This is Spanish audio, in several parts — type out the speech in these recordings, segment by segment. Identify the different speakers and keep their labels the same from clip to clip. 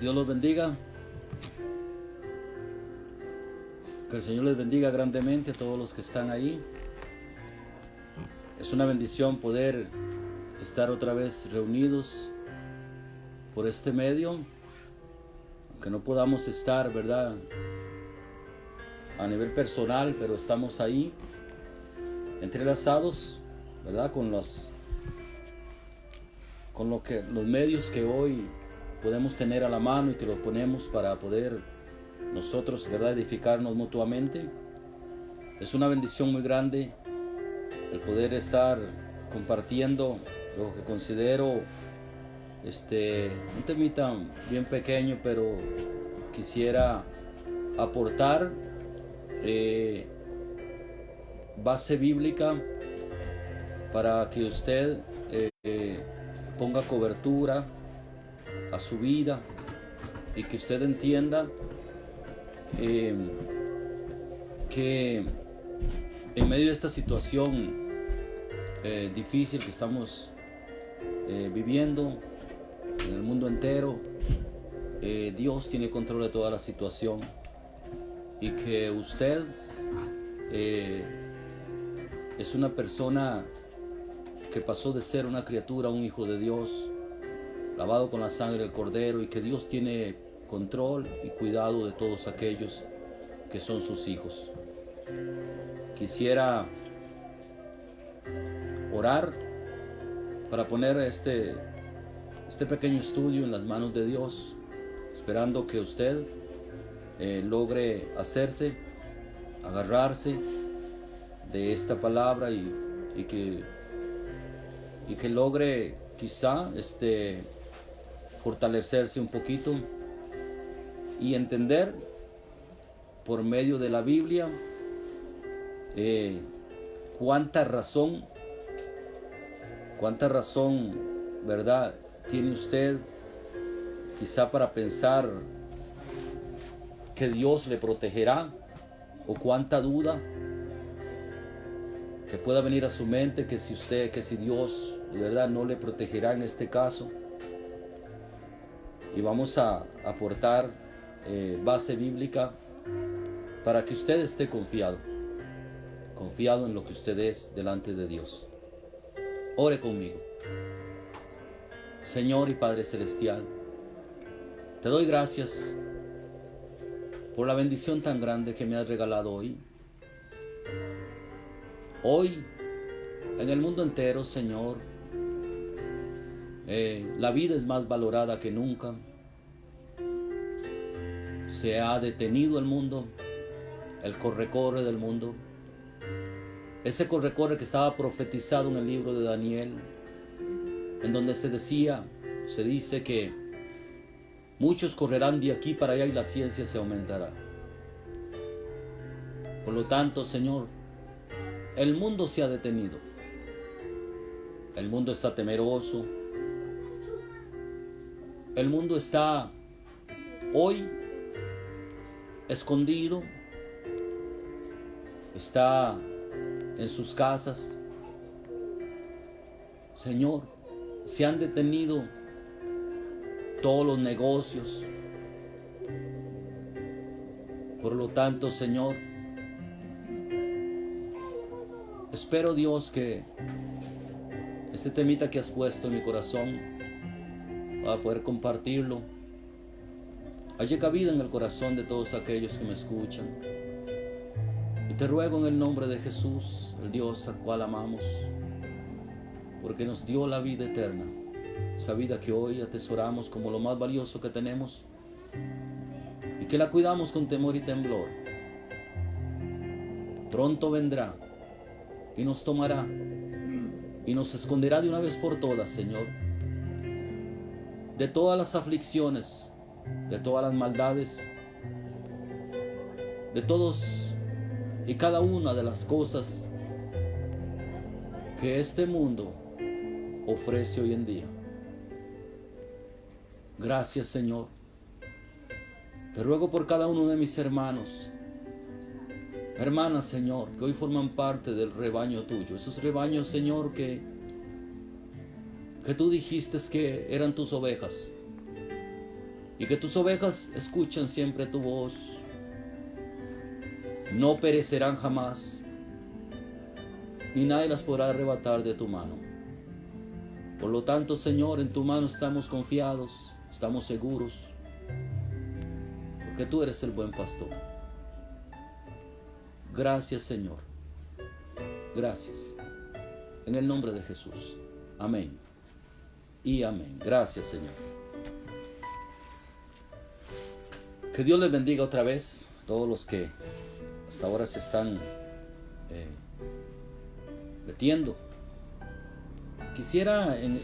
Speaker 1: Dios los bendiga. Que el Señor les bendiga grandemente a todos los que están ahí. Es una bendición poder estar otra vez reunidos por este medio, aunque no podamos estar, ¿verdad?, a nivel personal, pero estamos ahí entrelazados, ¿verdad?, con los medios que hoy podemos tener a la mano y que los ponemos para poder nosotros, ¿verdad?, edificarnos mutuamente. Es una bendición muy grande el poder estar compartiendo lo que considero un temita bien pequeño, pero quisiera aportar base bíblica para que usted ponga cobertura a su vida y que usted entienda que en medio de esta situación difícil que estamos viviendo en el mundo entero, Dios tiene control de toda la situación, y que usted es una persona que pasó de ser una criatura a un hijo de Dios, lavado con la sangre del Cordero, y que Dios tiene control y cuidado de todos aquellos que son sus hijos. Quisiera orar para poner este pequeño estudio en las manos de Dios, esperando que usted logre agarrarse de esta palabra y que logre quizá fortalecerse un poquito y entender por medio de la Biblia cuánta razón, ¿verdad?, tiene usted quizá para pensar que Dios le protegerá, o cuánta duda que pueda venir a su mente que si Dios de verdad no le protegerá en este caso. Y vamos a aportar base bíblica para que usted esté confiado en lo que usted es delante de Dios. Ore conmigo. Señor y Padre Celestial, te doy gracias por la bendición tan grande que me has regalado hoy. Hoy, en el mundo entero, Señor, la vida es más valorada que nunca. Se ha detenido el mundo, el corre-corre del mundo. Ese corre-corre que estaba profetizado en el libro de Daniel, en donde se dice que muchos correrán de aquí para allá y la ciencia se aumentará. Por lo tanto, Señor, el mundo se ha detenido. El mundo está temeroso. El mundo está hoy escondido. Está en sus casas. Señor, se han detenido todos los negocios. Por lo tanto, Señor, espero, Dios, que este temita que has puesto en mi corazón, para poder compartirlo, haya cabida en el corazón de todos aquellos que me escuchan. Y te ruego en el nombre de Jesús, el Dios al cual amamos, porque nos dio la vida eterna, esa vida que hoy atesoramos como lo más valioso que tenemos, y que la cuidamos con temor y temblor. Pronto vendrá y nos tomará y nos esconderá de una vez por todas, Señor, de todas las aflicciones, de todas las maldades, de todos y cada una de las cosas que este mundo ofrece hoy en día. Gracias, Señor. Te ruego por cada uno de mis hermanos, hermanas, Señor, que hoy forman parte del rebaño tuyo. Esos rebaños, Señor, que tú dijiste que eran tus ovejas. y que tus ovejas escuchan siempre tu voz. No perecerán jamás, ni nadie las podrá arrebatar de tu mano. Por lo tanto, Señor, en tu mano estamos confiados, estamos seguros, porque tú eres el buen pastor. Gracias, Señor. Gracias. En el nombre de Jesús. Amén. Y amén. Gracias, Señor. Que Dios les bendiga otra vez a todos los que hasta ahora se están metiendo. Quisiera en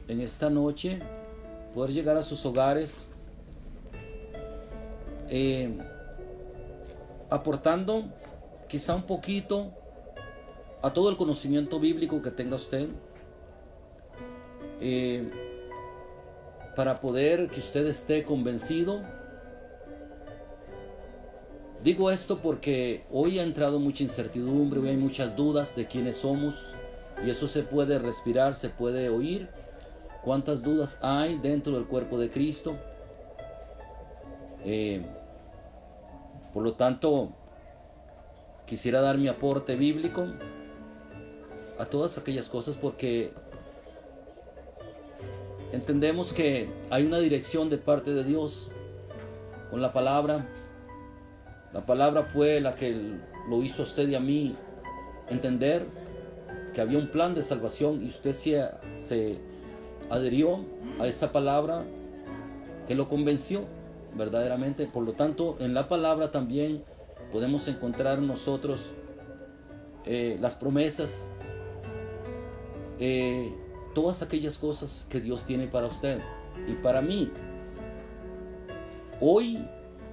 Speaker 1: esta noche poder llegar a sus hogares aportando quizá un poquito a todo el conocimiento bíblico que tenga usted, para poder que usted esté convencido. Digo esto porque hoy ha entrado mucha incertidumbre, hoy hay muchas dudas de quiénes somos, y eso se puede respirar, se puede oír. Cuántas dudas hay dentro del cuerpo de Cristo. Por lo tanto, quisiera dar mi aporte bíblico a todas aquellas cosas, porque entendemos que hay una dirección de parte de Dios con la palabra. La palabra fue la que lo hizo a usted y a mí entender que había un plan de salvación, y usted se adhirió a esa palabra que lo convenció verdaderamente. Por lo tanto, en la palabra también podemos encontrar nosotros las promesas, todas aquellas cosas que Dios tiene para usted y para mí. Hoy,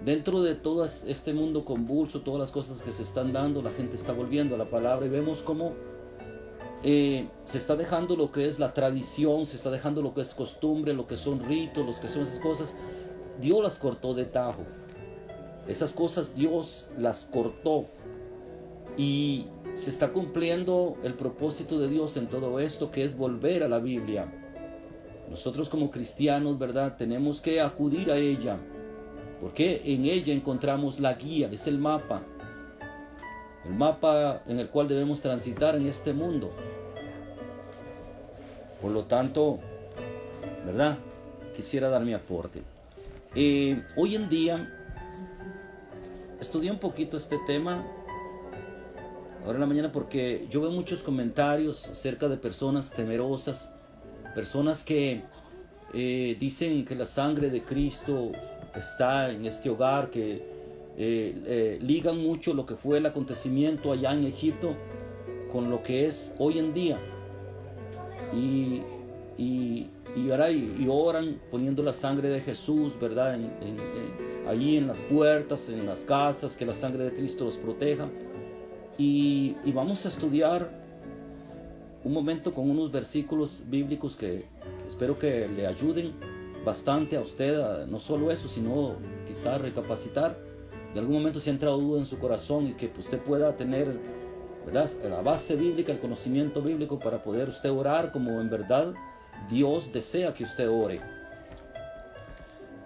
Speaker 1: dentro de todo este mundo convulso, todas las cosas que se están dando, la gente está volviendo a la palabra, y vemos cómo se está dejando lo que es la tradición, se está dejando lo que es costumbre, lo que son ritos, lo que son esas cosas. Dios las cortó de tajo. Esas cosas Dios las cortó, y se está cumpliendo el propósito de Dios en todo esto, que es volver a la Biblia. Nosotros como cristianos, ¿verdad?, tenemos que acudir a ella, porque en ella encontramos la guía, es el mapa en el cual debemos transitar en este mundo. Por lo tanto, ¿verdad?, quisiera dar mi aporte. Hoy en día estudié un poquito este tema ahora en la mañana, porque yo veo muchos comentarios acerca de personas temerosas, personas que dicen que la sangre de Cristo está en este hogar, que ligan mucho lo que fue el acontecimiento allá en Egipto con lo que es hoy en día, y oran poniendo la sangre de Jesús, ¿verdad?, allí en las puertas, en las casas, que la sangre de Cristo los proteja. Y vamos a estudiar un momento con unos versículos bíblicos que espero que le ayuden bastante a usted, no solo eso, sino quizás recapacitar de algún momento si ha entrado duda en su corazón, y que usted pueda tener, ¿verdad?, la base bíblica, el conocimiento bíblico, para poder usted orar como en verdad Dios desea que usted ore.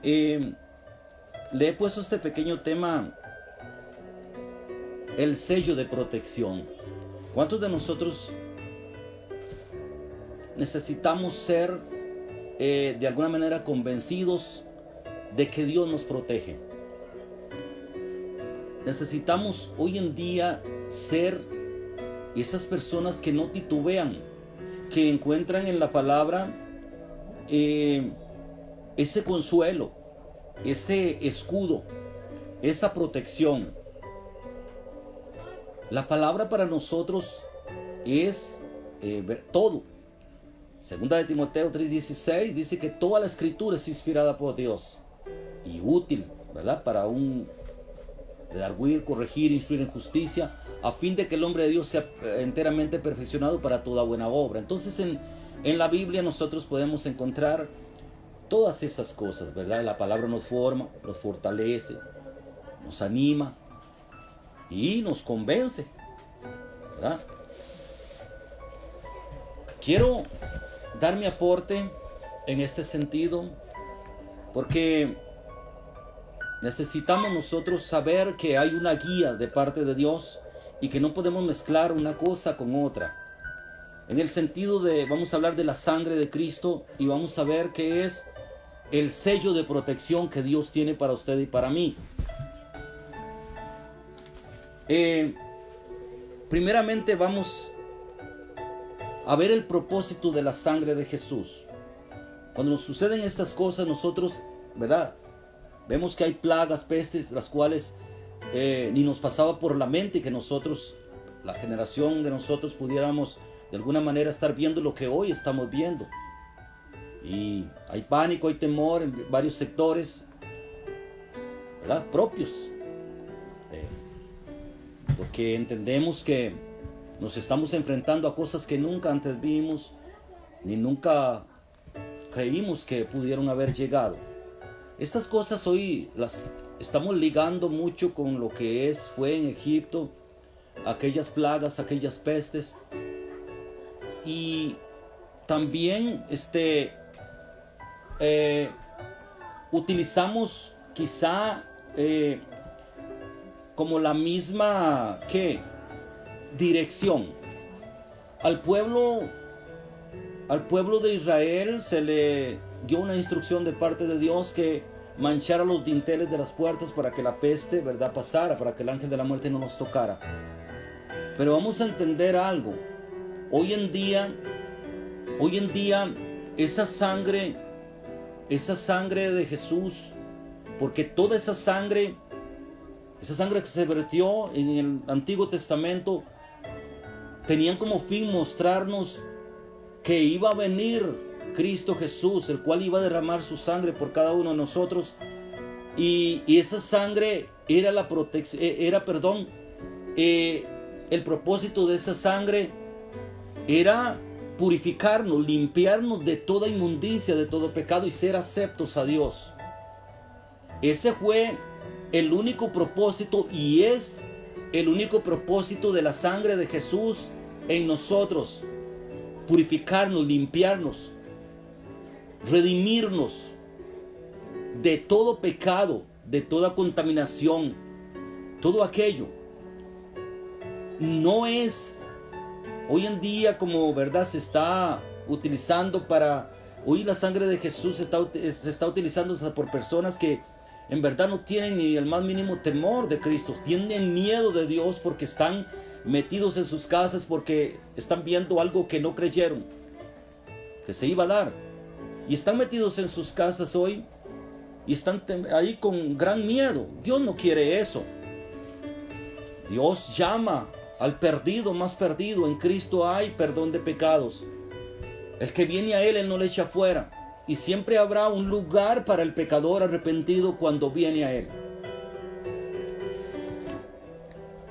Speaker 1: Le he puesto este pequeño tema: el sello de protección. ¿Cuántos de nosotros necesitamos ser de alguna manera convencidos de que Dios nos protege? Necesitamos hoy en día ser esas personas que no titubean, que encuentran en la palabra ese consuelo, ese escudo, esa protección. La palabra para nosotros es todo. Segunda de Timoteo 3:16 dice que toda la escritura es inspirada por Dios y útil, ¿verdad?, para redarguir, corregir, instruir en justicia, a fin de que el hombre de Dios sea enteramente perfeccionado para toda buena obra. Entonces en la Biblia nosotros podemos encontrar todas esas cosas, ¿verdad? La palabra nos forma, nos fortalece, nos anima y nos convence, ¿verdad? Quiero dar mi aporte en este sentido porque necesitamos nosotros saber que hay una guía de parte de Dios y que no podemos mezclar una cosa con otra. En el sentido de, vamos a hablar de la sangre de Cristo y vamos a ver qué es el sello de protección que Dios tiene para usted y para mí. Primeramente vamos a ver el propósito de la sangre de Jesús. Cuando nos suceden estas cosas, nosotros, ¿verdad?, vemos que hay plagas, pestes, las cuales ni nos pasaba por la mente que nosotros, la generación de nosotros, pudiéramos de alguna manera estar viendo lo que hoy estamos viendo. Y hay pánico, hay temor en varios sectores, ¿verdad?, propios, porque entendemos que nos estamos enfrentando a cosas que nunca antes vimos, ni nunca creímos que pudieron haber llegado. Estas cosas hoy las estamos ligando mucho con lo que fue en Egipto, aquellas plagas, aquellas pestes. Y también utilizamos quizá como la misma dirección. Al pueblo de Israel se le dio una instrucción de parte de Dios que manchara los dinteles de las puertas para que la peste, ¿verdad?, pasara, para que el ángel de la muerte no nos tocara. Pero vamos a entender algo. Hoy en día esa sangre de Jesús, porque toda esa sangre que se vertió en el Antiguo Testamento, tenían como fin mostrarnos que iba a venir Cristo Jesús, el cual iba a derramar su sangre por cada uno de nosotros, y esa sangre era la protección, el propósito de esa sangre era purificarnos, limpiarnos de toda inmundicia, de todo pecado y ser aceptos a Dios. Ese fue el único propósito y es el único propósito de la sangre de Jesús en nosotros: purificarnos, limpiarnos, redimirnos de todo pecado, de toda contaminación. Todo aquello no es hoy en día como, ¿verdad?, se está utilizando para... Hoy la sangre de Jesús se está utilizando hasta por personas que en verdad no tienen ni el más mínimo temor de Cristo. Tienen miedo de Dios porque están metidos en sus casas, porque están viendo algo que no creyeron que se iba a dar. Y están metidos en sus casas hoy y están ahí con gran miedo. Dios no quiere eso. Dios llama al perdido, más perdido. En Cristo hay perdón de pecados. El que viene a Él no le echa fuera. Y siempre habrá un lugar para el pecador arrepentido cuando viene a Él.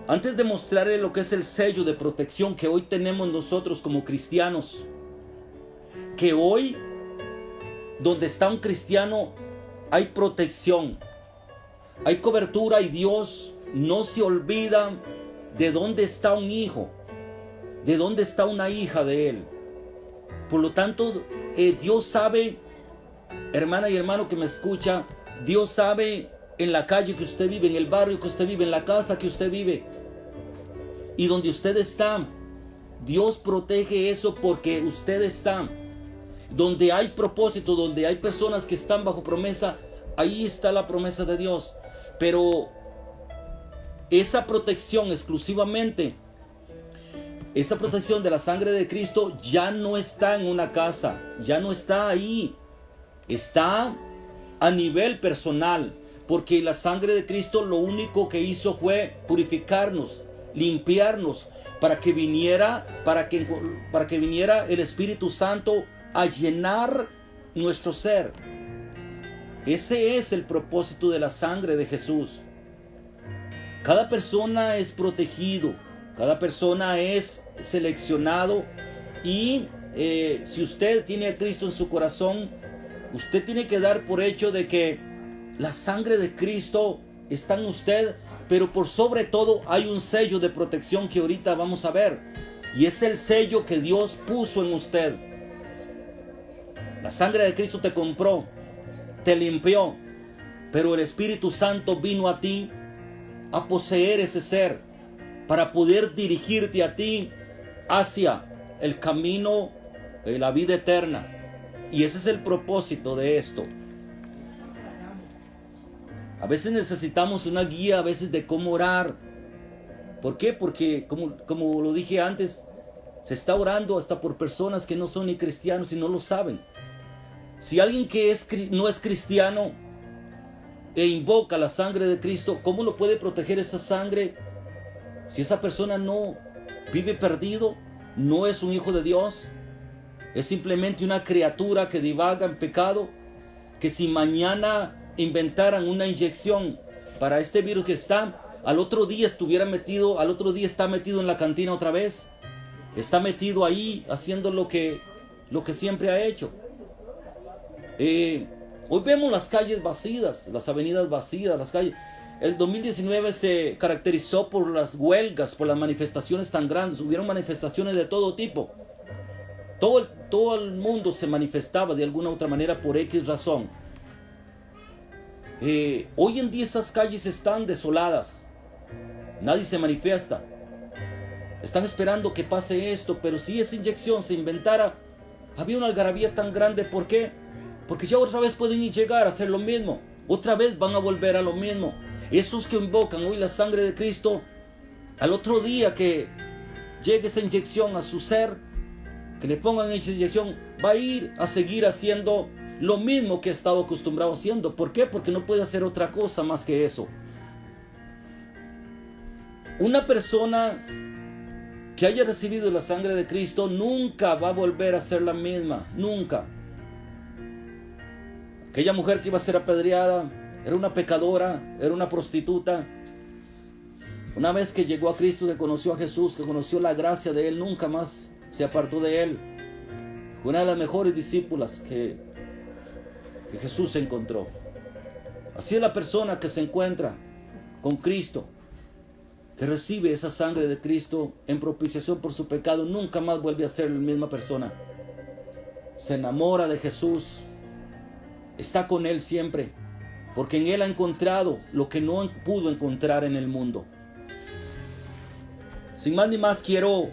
Speaker 1: Antes de mostrarle lo que es el sello de protección que hoy tenemos nosotros como cristianos, que hoy, donde está un cristiano, hay protección, hay cobertura, y Dios no se olvida de dónde está un hijo, de dónde está una hija de Él. Por lo tanto, Dios sabe, hermana y hermano que me escucha, Dios sabe en la calle que usted vive, en el barrio que usted vive, en la casa que usted vive y donde usted está. Dios protege eso porque usted está. Donde hay propósito, donde hay personas que están bajo promesa, ahí está la promesa de Dios. Pero esa protección exclusivamente, esa protección de la sangre de Cristo ya no está en una casa, ya no está ahí. Está a nivel personal, porque la sangre de Cristo lo único que hizo fue purificarnos, limpiarnos, para que viniera el Espíritu Santo a llenar nuestro ser. Ese es el propósito de la sangre de Jesús. Cada persona es protegido, cada persona es seleccionado, y si usted tiene a Cristo en su corazón, usted tiene que dar por hecho de que la sangre de Cristo está en usted, pero por sobre todo hay un sello de protección que ahorita vamos a ver, y es el sello que Dios puso en usted. La sangre de Cristo te compró. te limpió, pero el Espíritu Santo vino a ti a poseer ese ser para poder dirigirte a ti hacia el camino de la vida eterna. Y ese es el propósito de esto. A veces necesitamos una guía, a veces de cómo orar. ¿Por qué? Porque como lo dije antes, se está orando hasta por personas que no son ni cristianos y no lo saben. Si alguien que no es cristiano e invoca la sangre de Cristo, ¿cómo lo puede proteger esa sangre? Si esa persona no vive perdido, no es un hijo de Dios, es simplemente una criatura que divaga en pecado, que si mañana inventaran una inyección para este virus que está, al otro día está metido en la cantina otra vez, está metido ahí haciendo lo que siempre ha hecho. Hoy vemos las calles vacías, las avenidas vacías, las calles. El 2019 se caracterizó por las huelgas, por las manifestaciones tan grandes. Hubieron manifestaciones de todo tipo. Todo el mundo se manifestaba de alguna u otra manera por X razón. Hoy en día esas calles están desoladas. Nadie se manifiesta. Están esperando que pase esto, pero si esa inyección se inventara, había una algarabía tan grande. ¿Por qué? Porque ya otra vez pueden llegar a hacer lo mismo. Otra vez van a volver a lo mismo. Esos que invocan hoy la sangre de Cristo, al otro día que llegue esa inyección a su ser, que le pongan esa inyección, va a ir a seguir haciendo lo mismo que ha estado acostumbrado haciendo. ¿Por qué? Porque no puede hacer otra cosa más que eso. Una persona que haya recibido la sangre de Cristo nunca va a volver a ser la misma. Nunca. Aquella mujer que iba a ser apedreada era una pecadora, era una prostituta. Una vez que llegó a Cristo, que conoció a Jesús, que conoció la gracia de Él, nunca más se apartó de Él. Fue una de las mejores discípulas que Jesús encontró. Así es la persona que se encuentra con Cristo, que recibe esa sangre de Cristo en propiciación por su pecado, nunca más vuelve a ser la misma persona. Se enamora de Jesús, está con Él siempre, porque en Él ha encontrado lo que no pudo encontrar en el mundo. Sin más ni más, quiero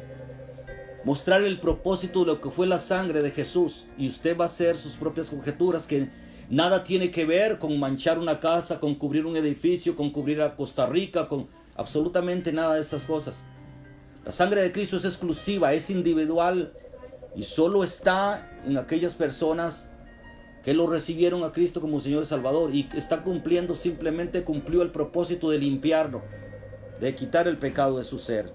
Speaker 1: mostrarle el propósito de lo que fue la sangre de Jesús, y usted va a hacer sus propias conjeturas, que nada tiene que ver con manchar una casa, con cubrir un edificio, con cubrir a Costa Rica, con absolutamente nada de esas cosas. La sangre de Cristo es exclusiva, es individual, y solo está en aquellas personas que lo recibieron a Cristo como Señor y Salvador, y está cumpliendo, simplemente cumplió el propósito de limpiarlo, de quitar el pecado de su ser.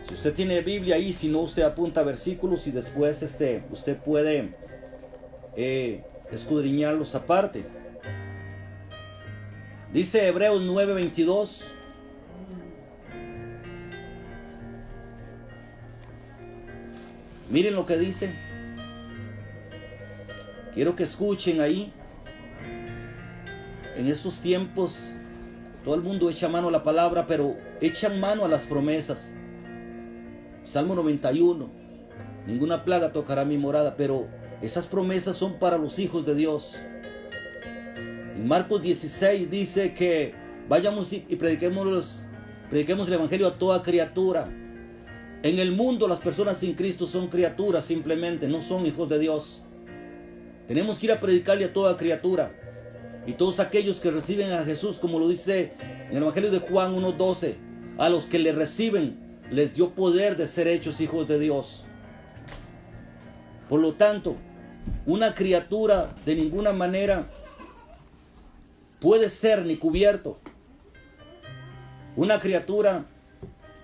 Speaker 1: Si usted tiene Biblia ahí, si no, usted apunta versículos y después usted puede escudriñarlos aparte. Dice Hebreos 9:22. Miren lo que dice. Quiero que escuchen ahí. En estos tiempos todo el mundo echa mano a la palabra, pero echan mano a las promesas. Salmo 91. Ninguna plaga tocará mi morada, pero esas promesas son para los hijos de Dios. En Marcos 16 dice que vayamos y prediquemos el evangelio a toda criatura. En el mundo las personas sin Cristo son criaturas simplemente, no son hijos de Dios. Tenemos que ir a predicarle a toda criatura. Y todos aquellos que reciben a Jesús, como lo dice en el evangelio de Juan 1:12, a los que le reciben les dio poder de ser hechos hijos de Dios. Por lo tanto, una criatura de ninguna manera puede ser ni cubierto. Una criatura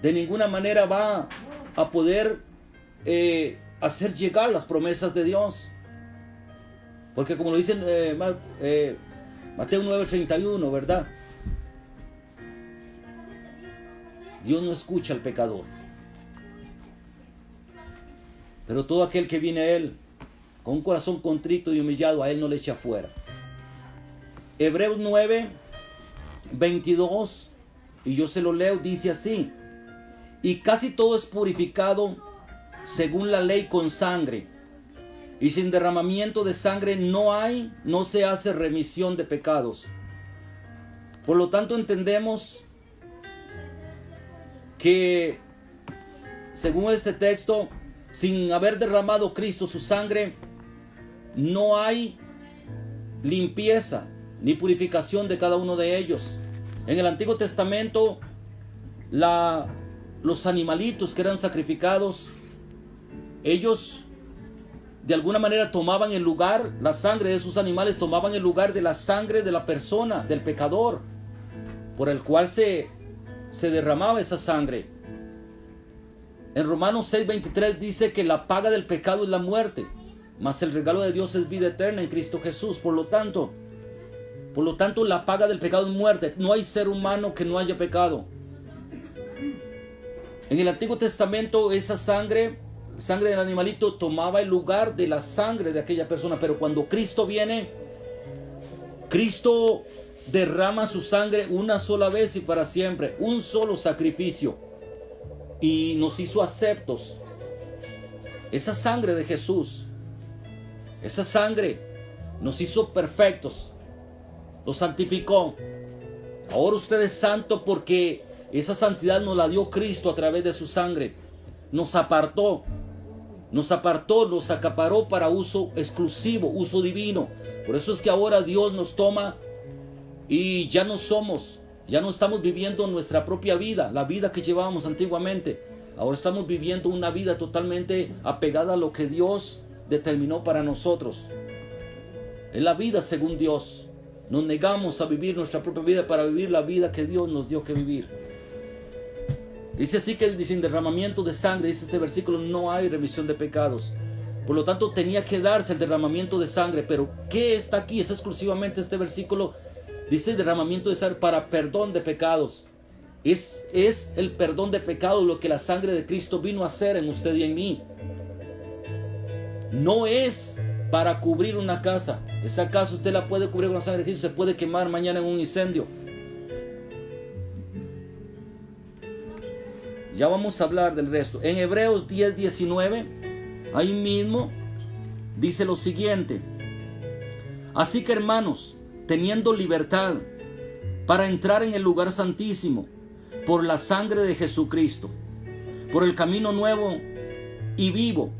Speaker 1: de ninguna manera va a poder hacer llegar las promesas de Dios. Porque como lo dice Mateo 9:31, ¿verdad? Dios no escucha al pecador, pero todo aquel que viene a Él con un corazón contrito y humillado, a Él no le echa fuera. Hebreos 9:22, y yo se lo leo, dice así: y casi todo es purificado según la ley con sangre, Y sin derramamiento de sangre no se hace remisión de pecados. Por lo tanto, entendemos que, según este texto, sin haber derramado Cristo su sangre, no hay limpieza ni purificación de cada uno de ellos. En el Antiguo Testamento, los animalitos que eran sacrificados, ellos de alguna manera tomaban el lugar, la sangre de esos animales tomaban el lugar de la sangre de la persona, del pecador, por el cual se derramaba esa sangre. En Romanos 6:23 dice que la paga del pecado es la muerte, mas el regalo de Dios es vida eterna en Cristo Jesús. Por lo tanto, la paga del pecado es muerte. No hay ser humano que no haya pecado. En el Antiguo Testamento, esa sangre del animalito tomaba el lugar de la sangre de aquella persona. Pero cuando Cristo viene, Cristo derrama su sangre una sola vez y para siempre. Un solo sacrificio. Y nos hizo aceptos. Esa sangre de Jesús, esa sangre nos hizo perfectos. Lo santificó. Ahora usted es santo porque esa santidad nos la dio Cristo a través de su sangre. Nos apartó, nos acaparó para uso exclusivo, uso divino. Por eso es que ahora Dios nos toma y ya no estamos viviendo nuestra propia vida, la vida que llevábamos antiguamente. Ahora estamos viviendo una vida totalmente apegada a lo que Dios determinó para nosotros. Es la vida según Dios. Nos negamos a vivir nuestra propia vida para vivir la vida que Dios nos dio que vivir. Dice así que sin derramamiento de sangre, dice este versículo, no hay remisión de pecados. Por lo tanto, tenía que darse el derramamiento de sangre. Pero ¿qué está aquí? Es exclusivamente este versículo. Dice derramamiento de sangre para perdón de pecados. Es el perdón de pecados lo que la sangre de Cristo vino a hacer en usted y en mí. No es para cubrir una casa. Esa casa usted la puede cubrir con la sangre de Cristo. Se puede quemar mañana en un incendio. Ya vamos a hablar del resto. En Hebreos 10:19, ahí mismo dice lo siguiente: así que, hermanos, teniendo libertad para entrar en el lugar santísimo por la sangre de Jesucristo, por el camino nuevo y vivo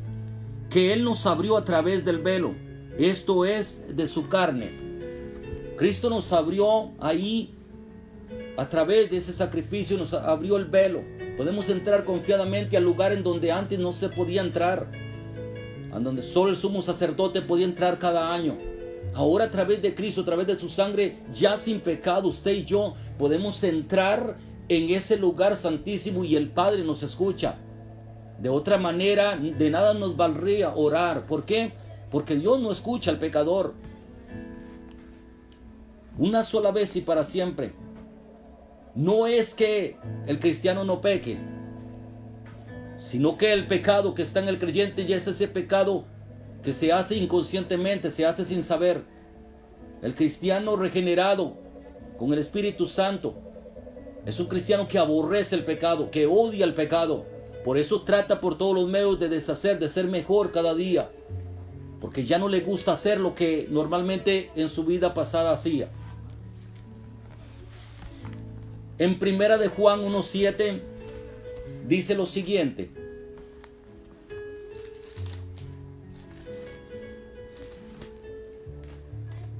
Speaker 1: que Él nos abrió a través del velo, esto es, de su carne. Cristo nos abrió ahí, a través de ese sacrificio, nos abrió el velo. Podemos entrar confiadamente al lugar en donde antes no se podía entrar, en donde solo el sumo sacerdote podía entrar cada año. Ahora, a través de Cristo, a través de su sangre, ya sin pecado, usted y yo podemos entrar en ese lugar santísimo y el Padre nos escucha. De otra manera, de nada nos valdría orar. ¿Por qué? Porque Dios no escucha al pecador. Una sola vez y para siempre. No es que el cristiano no peque, sino que el pecado que está en el creyente ya es ese pecado que se hace inconscientemente, se hace sin saber. El cristiano regenerado con el Espíritu Santo es un cristiano que aborrece el pecado, que odia el pecado. Por eso trata por todos los medios de deshacer, de ser mejor cada día, porque ya no le gusta hacer lo que normalmente en su vida pasada hacía. En Primera de Juan 1:7 dice lo siguiente: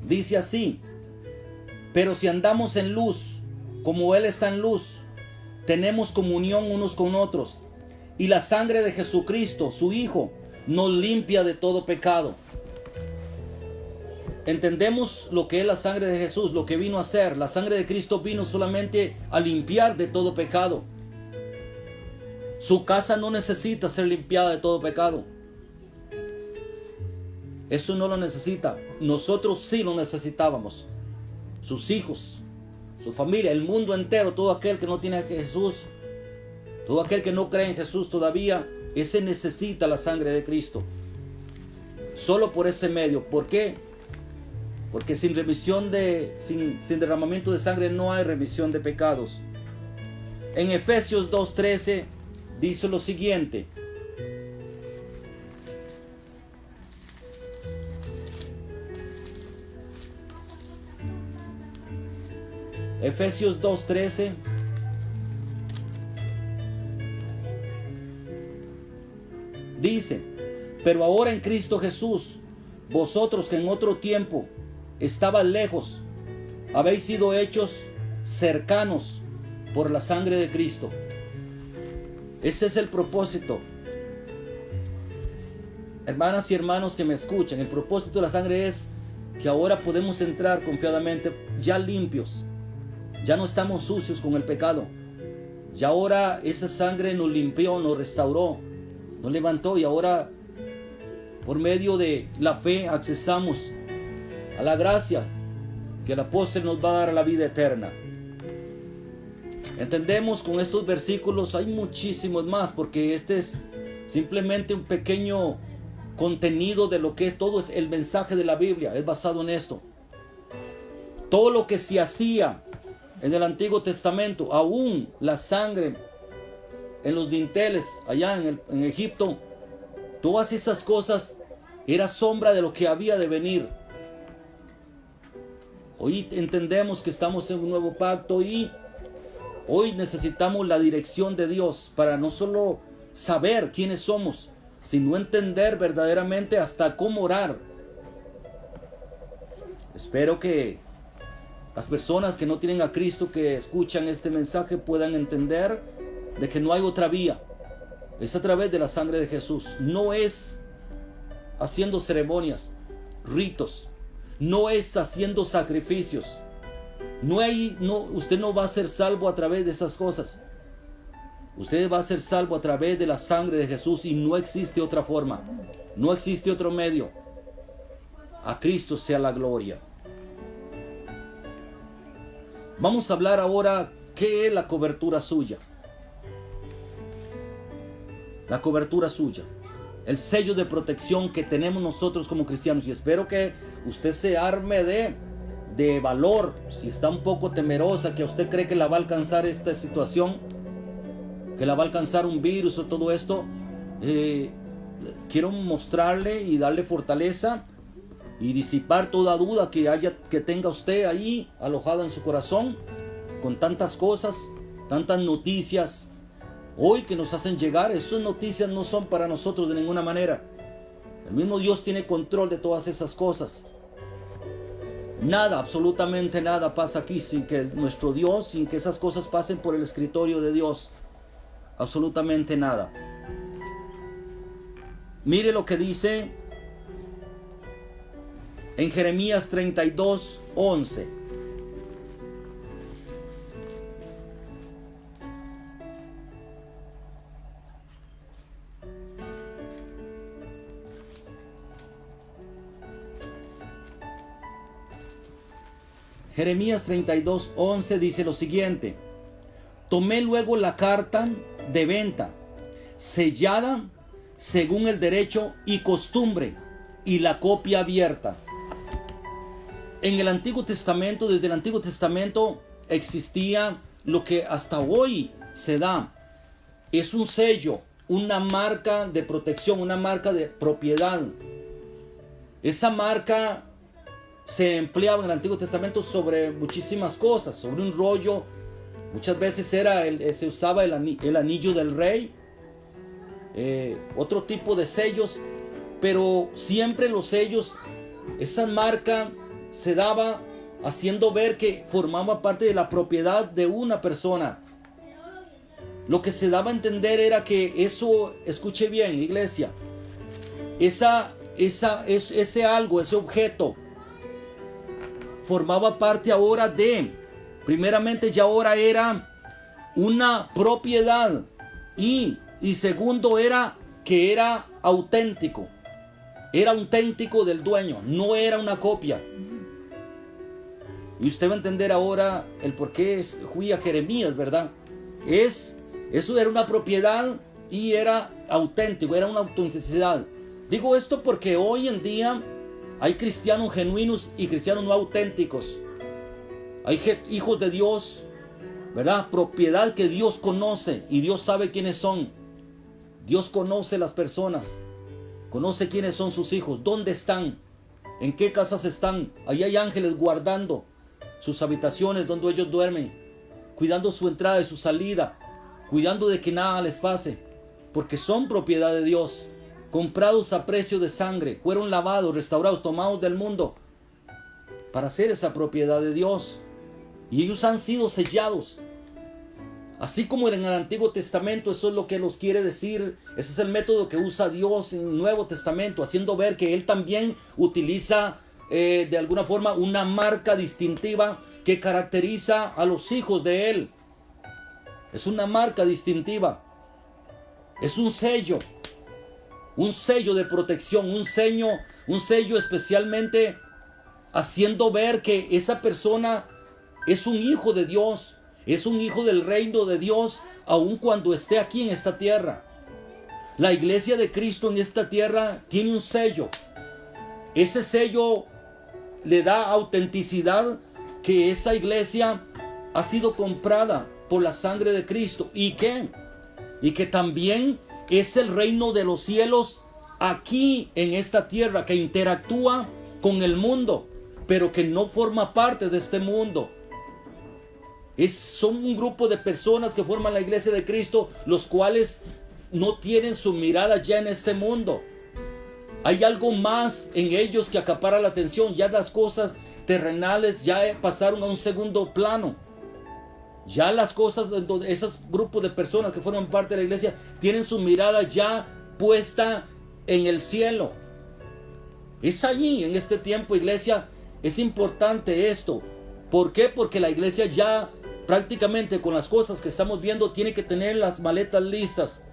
Speaker 1: dice así: pero si andamos en luz, como Él está en luz, tenemos comunión unos con otros, y la sangre de Jesucristo, su Hijo, nos limpia de todo pecado. Entendemos lo que es la sangre de Jesús, lo que vino a hacer. La sangre de Cristo vino solamente a limpiar de todo pecado. Su casa no necesita ser limpiada de todo pecado. Eso no lo necesita. Nosotros sí lo necesitábamos. Sus hijos, su familia, el mundo entero, todo aquel que no tiene a Jesús, todo aquel que no cree en Jesús todavía, ese necesita la sangre de Cristo. Solo por ese medio. ¿Por qué? Porque sin derramamiento de sangre no hay remisión de pecados. En Efesios 2:13 dice lo siguiente: Efesios 2:13. Dice: pero ahora en Cristo Jesús, vosotros que en otro tiempo estabais lejos, habéis sido hechos cercanos por la sangre de Cristo. Ese es el propósito. Hermanas y hermanos que me escuchan, el propósito de la sangre es que ahora podemos entrar confiadamente ya limpios. Ya no estamos sucios con el pecado. Ya ahora esa sangre nos limpió, nos restauró, nos levantó, y ahora por medio de la fe accesamos a la gracia que el apóstol nos va a dar a la vida eterna. Entendemos con estos versículos, hay muchísimos más, porque este es simplemente un pequeño contenido de lo que es todo es el mensaje de la Biblia, es basado en esto. Todo lo que se hacía en el Antiguo Testamento, aún la sangre en los dinteles allá en Egipto, todas esas cosas era sombra de lo que había de venir. Hoy entendemos que estamos en un nuevo pacto y hoy necesitamos la dirección de Dios para no solo saber quiénes somos, sino entender verdaderamente hasta cómo orar. Espero que las personas que no tienen a Cristo, que escuchan este mensaje, puedan entender de que no hay otra vía. Es a través de la sangre de Jesús. No es haciendo ceremonias, ritos. No es haciendo sacrificios. Usted no va a ser salvo a través de esas cosas. Usted va a ser salvo a través de la sangre de Jesús, y no existe otra forma. No existe otro medio. A Cristo sea la gloria. Vamos a hablar ahora qué es la cobertura suya. La cobertura suya. El sello de protección que tenemos nosotros como cristianos. Y espero que usted se arme de valor. Si está un poco temerosa, que usted cree que la va a alcanzar esta situación, que la va a alcanzar un virus o todo esto, quiero mostrarle y darle fortaleza y disipar toda duda que tenga usted ahí alojada en su corazón, con tantas cosas, tantas noticias hoy que nos hacen llegar. Esas noticias no son para nosotros de ninguna manera. El mismo Dios tiene control de todas esas cosas. Nada, absolutamente nada pasa aquí sin que nuestro Dios, sin que esas cosas pasen por el escritorio de Dios. Absolutamente nada. Mire lo que dice en Jeremías 32:11. Jeremías 32:11 dice lo siguiente: tomé luego la carta de venta, sellada según el derecho y costumbre, y la copia abierta. En el Antiguo Testamento, desde el Antiguo Testamento, existía lo que hasta hoy se da. Es un sello, una marca de protección, una marca de propiedad. Esa marca se empleaba en el Antiguo Testamento sobre muchísimas cosas, sobre un rollo. Muchas veces se usaba el anillo del rey, otro tipo de sellos, pero siempre los sellos, esa marca se daba haciendo ver que formaba parte de la propiedad de una persona. Lo que se daba a entender era que eso, escuche bien, iglesia, ese algo, ese objeto, formaba parte ahora primeramente ya ahora era una propiedad, y segundo era que era auténtico del dueño, no era una copia. Y usted va a entender ahora el por qué fui a Jeremías, ¿verdad? Eso era una propiedad y era auténtico, era una autenticidad. Digo esto porque hoy en día hay cristianos genuinos y cristianos no auténticos. Hay hijos de Dios, ¿verdad? Propiedad que Dios conoce y Dios sabe quiénes son. Dios conoce las personas, conoce quiénes son sus hijos, dónde están, en qué casas están. Ahí hay ángeles guardando sus habitaciones donde ellos duermen, cuidando su entrada y su salida, cuidando de que nada les pase, porque son propiedad de Dios, comprados a precio de sangre, fueron lavados, restaurados, tomados del mundo para ser esa propiedad de Dios, y ellos han sido sellados. Así como en el Antiguo Testamento, eso es lo que nos quiere decir. Ese es el método que usa Dios en el Nuevo Testamento, haciendo ver que Él también utiliza de alguna forma una marca distintiva que caracteriza a los hijos de Él. Es una marca distintiva. Es un sello de protección, un sello especialmente haciendo ver que esa persona es un hijo de Dios. Es un hijo del reino de Dios, aun cuando esté aquí en esta tierra. La iglesia de Cristo en esta tierra tiene un sello. Ese sello le da autenticidad que esa iglesia ha sido comprada por la sangre de Cristo. ¿Y qué? Y que también es el reino de los cielos aquí en esta tierra, que interactúa con el mundo, pero que no forma parte de este mundo. Son un grupo de personas que forman la iglesia de Cristo, los cuales no tienen su mirada ya en este mundo. Hay algo más en ellos que acapara la atención. Ya las cosas terrenales ya pasaron a un segundo plano. Ya las cosas, esos grupos de personas que forman parte de la iglesia tienen su mirada ya puesta en el cielo. Es allí, en este tiempo, iglesia, es importante esto. ¿Por qué? Porque la iglesia ya prácticamente con las cosas que estamos viendo tiene que tener las maletas listas.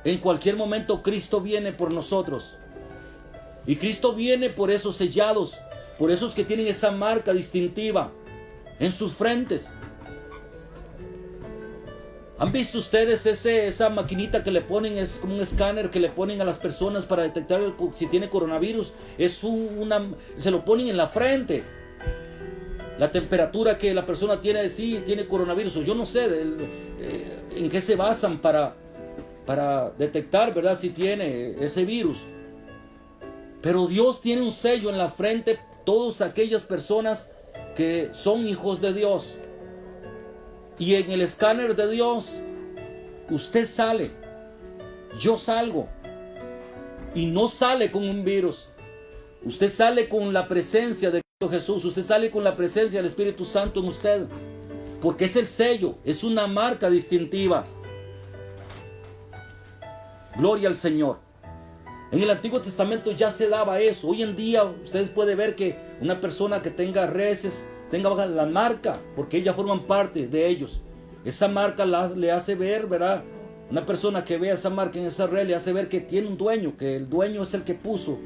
Speaker 1: En cualquier momento Cristo viene por nosotros. Y Cristo viene por esos sellados, por esos que tienen esa marca distintiva en sus frentes. ¿Han visto ustedes esa maquinita que le ponen? Es como un escáner que le ponen a las personas para detectar si tiene coronavirus. Se lo ponen en la frente. La temperatura que la persona tiene, sí, tiene coronavirus. Yo no sé en qué se basan para detectar, ¿verdad?, si tiene ese virus. Pero Dios tiene un sello en la frente, todas aquellas personas que son hijos de Dios. Y en el escáner de Dios, usted sale, yo salgo. Y no sale con un virus. Usted sale con la presencia de Jesús, usted sale con la presencia del Espíritu Santo en usted, porque es el sello, es una marca distintiva. Gloria al Señor. En el Antiguo Testamento ya se daba eso. Hoy en día ustedes pueden ver que una persona que tenga reses, tenga la marca, porque ellas forman parte de ellos. Esa marca le hace ver, ¿verdad? Una persona que vea esa marca en esa red le hace ver que tiene un dueño, que el dueño es el que puso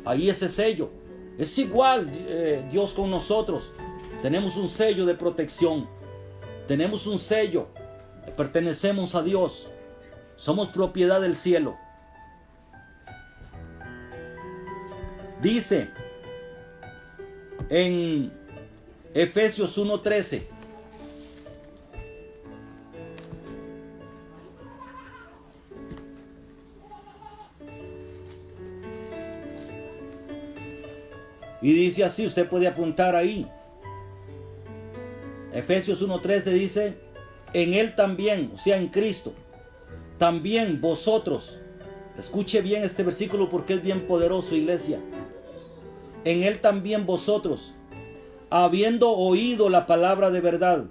Speaker 1: ahí ese sello. Es igual Dios con nosotros. Tenemos un sello de protección. Tenemos un sello. Pertenecemos a Dios. Somos propiedad del cielo. Dice en Efesios 1:13. Y dice así, usted puede apuntar ahí. Efesios 1:13 dice, en Él también, o sea, en Cristo, también vosotros, escuche bien este versículo porque es bien poderoso, iglesia. En Él también vosotros, habiendo oído la palabra de verdad,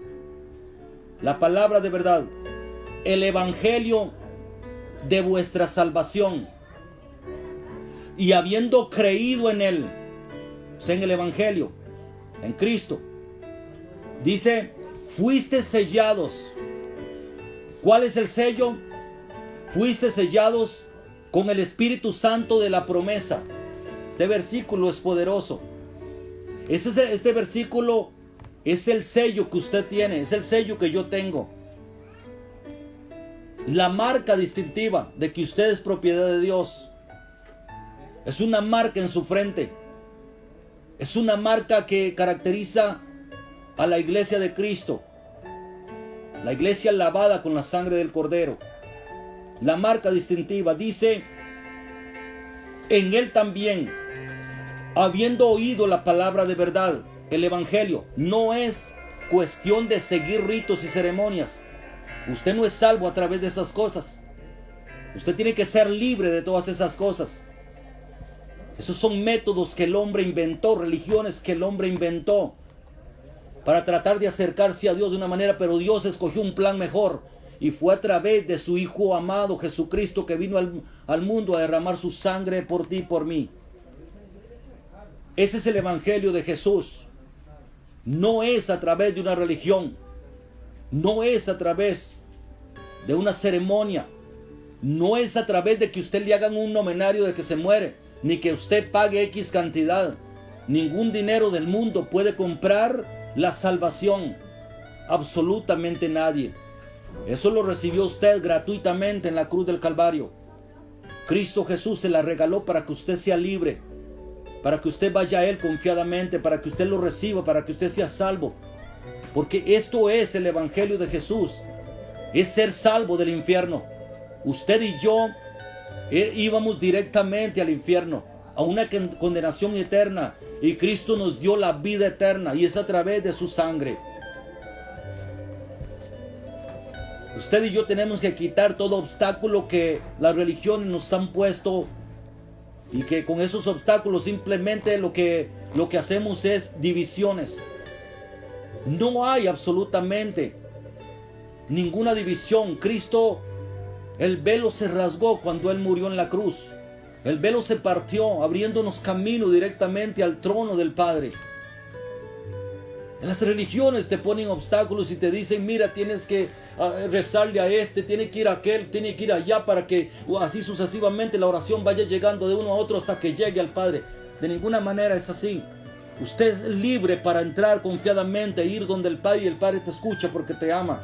Speaker 1: el evangelio de vuestra salvación, y habiendo creído en Él, en el evangelio, en Cristo, dice, fuiste sellados. ¿Cuál es el sello? Fuiste sellados con el Espíritu Santo de la promesa. Este versículo es poderoso. Este versículo es el sello que usted tiene, es el sello que yo tengo. La marca distintiva de que usted es propiedad de Dios. Es una marca en su frente. Es una marca que caracteriza a la iglesia de Cristo. La iglesia lavada con la sangre del Cordero. La marca distintiva dice, en Él también, habiendo oído la palabra de verdad. el evangelio no es cuestión de seguir ritos y ceremonias. Usted no es salvo a través de esas cosas. Usted tiene que ser libre de todas esas cosas. Esos son métodos que el hombre inventó, religiones que el hombre inventó para tratar de acercarse a Dios de una manera, pero Dios escogió un plan mejor y fue a través de su Hijo amado Jesucristo, que vino al mundo a derramar su sangre por ti y por mí. Ese es el evangelio de Jesús. No es a través de una religión, no es a través de una ceremonia, no es a través de que usted le hagan un novenario de que se muere, ni que usted pague X cantidad. Ningún dinero del mundo puede comprar la salvación. Absolutamente nadie. Eso lo recibió usted gratuitamente en la cruz del Calvario. Cristo Jesús se la regaló para que usted sea libre, para que usted vaya a Él confiadamente, para que usted lo reciba, para que usted sea salvo. Porque esto es el evangelio de Jesús. Es ser salvo del infierno. Usted y yo íbamos directamente al infierno, a una condenación eterna, y Cristo nos dio la vida eterna, y es a través de su sangre. Usted y yo tenemos que quitar todo obstáculo que las religiones nos han puesto, y que con esos obstáculos simplemente lo que hacemos es divisiones. No hay absolutamente ninguna división. Cristo, el velo se rasgó cuando Él murió en la cruz. El velo se partió, abriéndonos camino directamente al trono del Padre. Las religiones te ponen obstáculos y te dicen, mira, tienes que rezarle a este, tiene que ir a aquel, tiene que ir allá, para que así sucesivamente la oración vaya llegando de uno a otro hasta que llegue al Padre. De ninguna manera es así. Usted es libre para entrar confiadamente, ir donde el Padre, y el Padre te escucha porque te ama.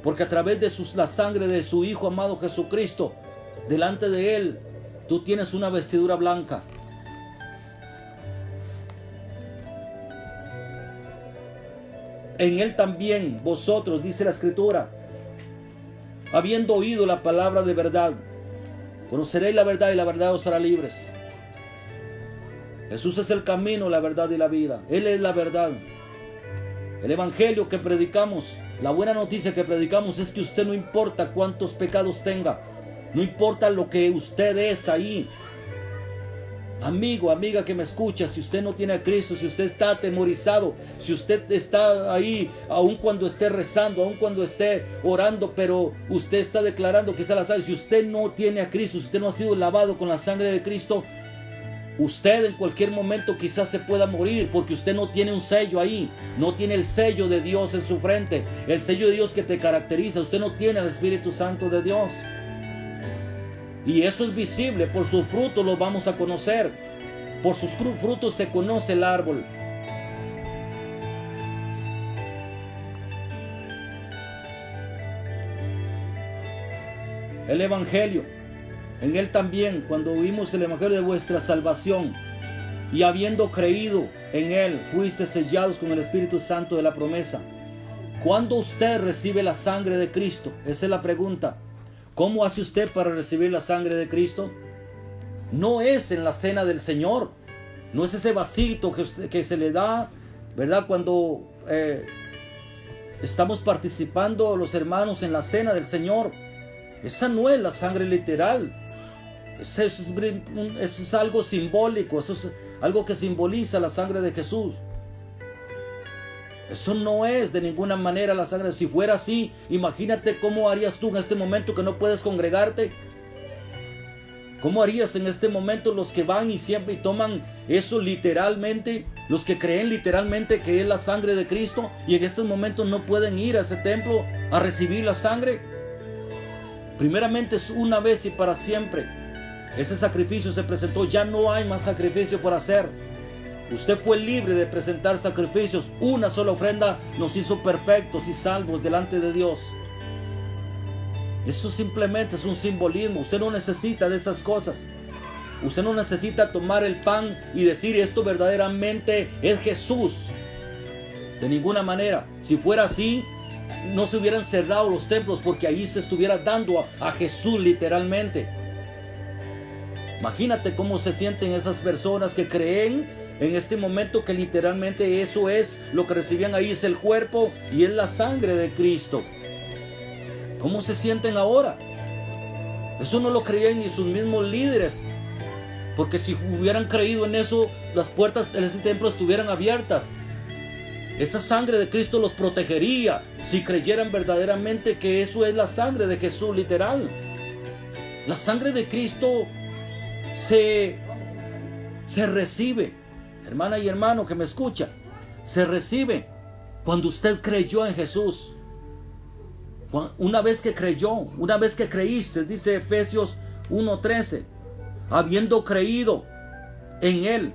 Speaker 1: Porque a través de la sangre de su Hijo amado Jesucristo, delante de Él, tú tienes una vestidura blanca. En Él también vosotros, dice la Escritura, habiendo oído la palabra de verdad, conoceréis la verdad y la verdad os hará libres. Jesús es el camino, la verdad y la vida. Él es la verdad. El evangelio que predicamos, la buena noticia que predicamos es que usted, no importa cuántos pecados tenga, no importa lo que usted es ahí, amigo, amiga que me escucha, si usted no tiene a Cristo, si usted está atemorizado, si usted está ahí, aun cuando esté rezando, aun cuando esté orando, pero usted está declarando que se la sabe, si usted no tiene a Cristo, si usted no ha sido lavado con la sangre de Cristo, usted en cualquier momento quizás se pueda morir, porque usted no tiene un sello ahí, no tiene el sello de Dios en su frente, el sello de Dios que te caracteriza. Usted no tiene el Espíritu Santo de Dios. Y eso es visible, por sus frutos los vamos a conocer. Por sus frutos se conoce el árbol. El evangelio, en Él también, cuando oímos el evangelio de vuestra salvación, y habiendo creído en Él, fuiste sellados con el Espíritu Santo de la promesa. ¿Cuándo usted recibe la sangre de Cristo? Esa es la pregunta. ¿Cómo hace usted para recibir la sangre de Cristo? No es en la cena del Señor, no es ese vasito que se le da, ¿verdad? Cuando estamos participando los hermanos en la cena del Señor. Esa no es la sangre literal. Eso es algo simbólico, eso es algo que simboliza la sangre de Jesús. Eso no es de ninguna manera la sangre. Si fuera así, imagínate cómo harías tú en este momento que no puedes congregarte. ¿Cómo harías en este momento los que van y siempre toman eso literalmente? Los que creen literalmente que es la sangre de Cristo y en estos momentos no pueden ir a ese templo a recibir la sangre. Primeramente es una vez y para siempre. Ese sacrificio se presentó, ya no hay más sacrificio por hacer. Usted fue libre de presentar sacrificios. Una sola ofrenda nos hizo perfectos y salvos delante de Dios. Eso simplemente es un simbolismo. Usted no necesita de esas cosas. Usted no necesita tomar el pan y decir esto verdaderamente es Jesús. De ninguna manera. Si fuera así, no se hubieran cerrado los templos, porque ahí se estuviera dando a Jesús literalmente. Imagínate cómo se sienten esas personas que creen en este momento que literalmente eso es lo que recibían ahí, es el cuerpo y es la sangre de Cristo. ¿Cómo se sienten ahora? Eso no lo creían ni sus mismos líderes, porque si hubieran creído en eso, las puertas de ese templo estuvieran abiertas. Esa sangre de Cristo los protegería si creyeran verdaderamente que eso es la sangre de Jesús, literal. La sangre de Cristo se recibe, hermana y hermano que me escucha, se recibe cuando usted creyó en Jesús. Una vez que creyó, una vez que creíste, dice Efesios 1:13, habiendo creído en Él,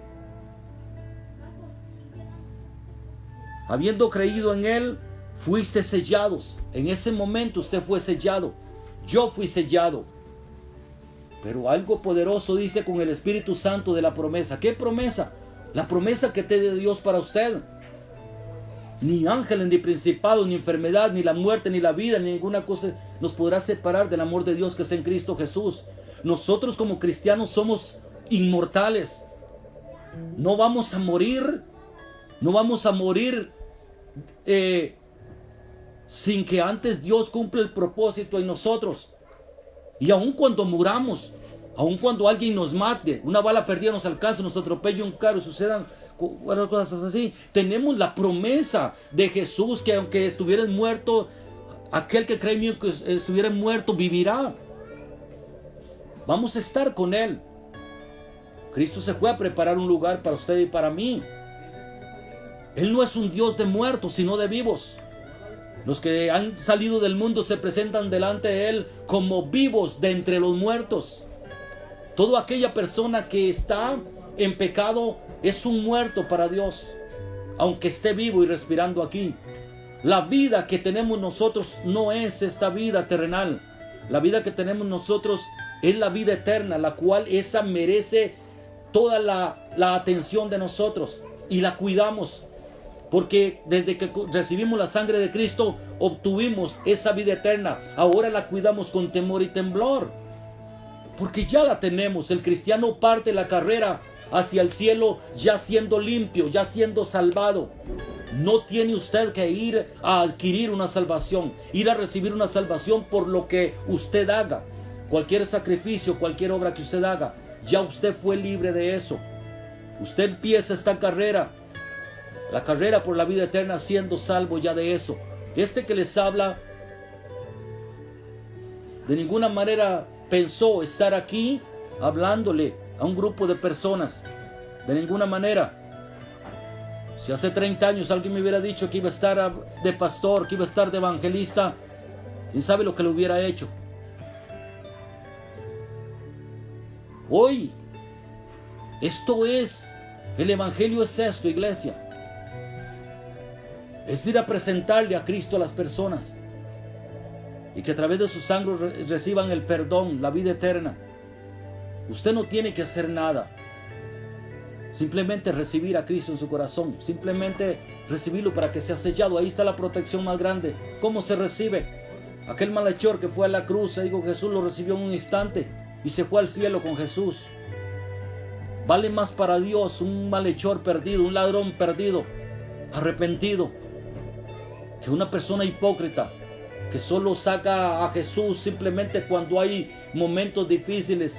Speaker 1: habiendo creído en Él, fuiste sellados. En ese momento usted fue sellado. Yo fui sellado. Pero algo poderoso dice con el Espíritu Santo de la promesa. ¿Qué promesa? La promesa que te dio Dios para usted. Ni ángeles, ni principados, ni enfermedad, ni la muerte, ni la vida, ni ninguna cosa nos podrá separar del amor de Dios que es en Cristo Jesús. Nosotros como cristianos somos inmortales. No vamos a morir. No vamos a morir sin que antes Dios cumpla el propósito en nosotros. Y aun cuando muramos, aun cuando alguien nos mate, una bala perdida nos alcance, nos atropelle un carro, sucedan cosas así, tenemos la promesa de Jesús que aunque estuvieras muerto, aquel que cree en mí que estuviera muerto vivirá. Vamos a estar con Él. Cristo se fue a preparar un lugar para usted y para mí. Él no es un Dios de muertos, sino de vivos. Los que han salido del mundo se presentan delante de Él como vivos de entre los muertos. Toda aquella persona que está en pecado es un muerto para Dios, aunque esté vivo y respirando aquí. La vida que tenemos nosotros no es esta vida terrenal. La vida que tenemos nosotros es la vida eterna, la cual esa merece toda la atención de nosotros y la cuidamos. Porque desde que recibimos la sangre de Cristo, obtuvimos esa vida eterna. Ahora la cuidamos con temor y temblor. Porque ya la tenemos. El cristiano parte la carrera hacia el cielo ya siendo limpio, ya siendo salvado. No tiene usted que ir a adquirir una salvación, ir a recibir una salvación por lo que usted haga. Cualquier sacrificio, cualquier obra que usted haga, ya usted fue libre de eso. Usted empieza esta carrera, la carrera por la vida eterna, siendo salvo ya de eso. Este que les habla de ninguna manera pensó estar aquí hablándole a un grupo de personas. De ninguna manera. Si hace 30 años alguien me hubiera dicho que iba a estar de pastor, que iba a estar de evangelista, ¿quién sabe lo que le hubiera hecho? Hoy, esto es, el evangelio es esto, iglesia. Es ir a presentarle a Cristo a las personas y que a través de su sangre reciban el perdón, la vida eterna. Usted no tiene que hacer nada, simplemente recibir a Cristo en su corazón, simplemente recibirlo para que sea sellado. Ahí está la protección más grande. ¿Cómo se recibe? Aquel malhechor que fue a la cruz, digo, Jesús lo recibió en un instante y se fue al cielo con Jesús. Vale más para Dios un malhechor perdido, un ladrón perdido, arrepentido, que una persona hipócrita que solo saca a Jesús simplemente cuando hay momentos difíciles,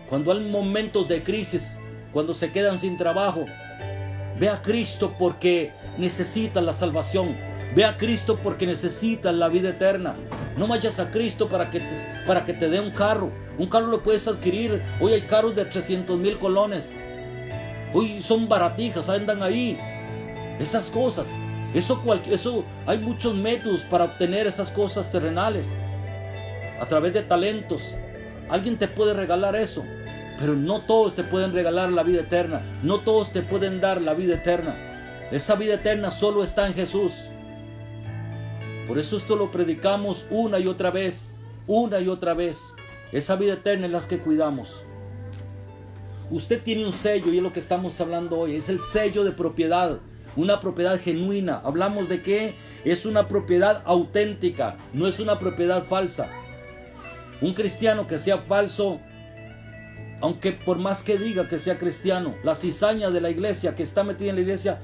Speaker 1: cuando hay momentos de crisis, cuando se quedan sin trabajo. Ve a Cristo porque necesitas la salvación. Ve a Cristo porque necesitas la vida eterna. No vayas a Cristo para que te dé un carro. Un carro lo puedes adquirir. Hoy hay carros de 300,000 colones. Hoy son baratijas, andan ahí. Esas cosas. Eso hay muchos métodos para obtener esas cosas terrenales. A través de talentos. Alguien te puede regalar eso. Pero no todos te pueden regalar la vida eterna. No todos te pueden dar la vida eterna. Esa vida eterna solo está en Jesús. Por eso esto lo predicamos una y otra vez. Una y otra vez. Esa vida eterna es la que cuidamos. Usted tiene un sello y es lo que estamos hablando hoy. Es el sello de propiedad. Una propiedad genuina. Hablamos de que es una propiedad auténtica. No es una propiedad falsa. Un cristiano que sea falso aunque por más que diga que sea cristiano, la cizaña de la iglesia que está metida en la iglesia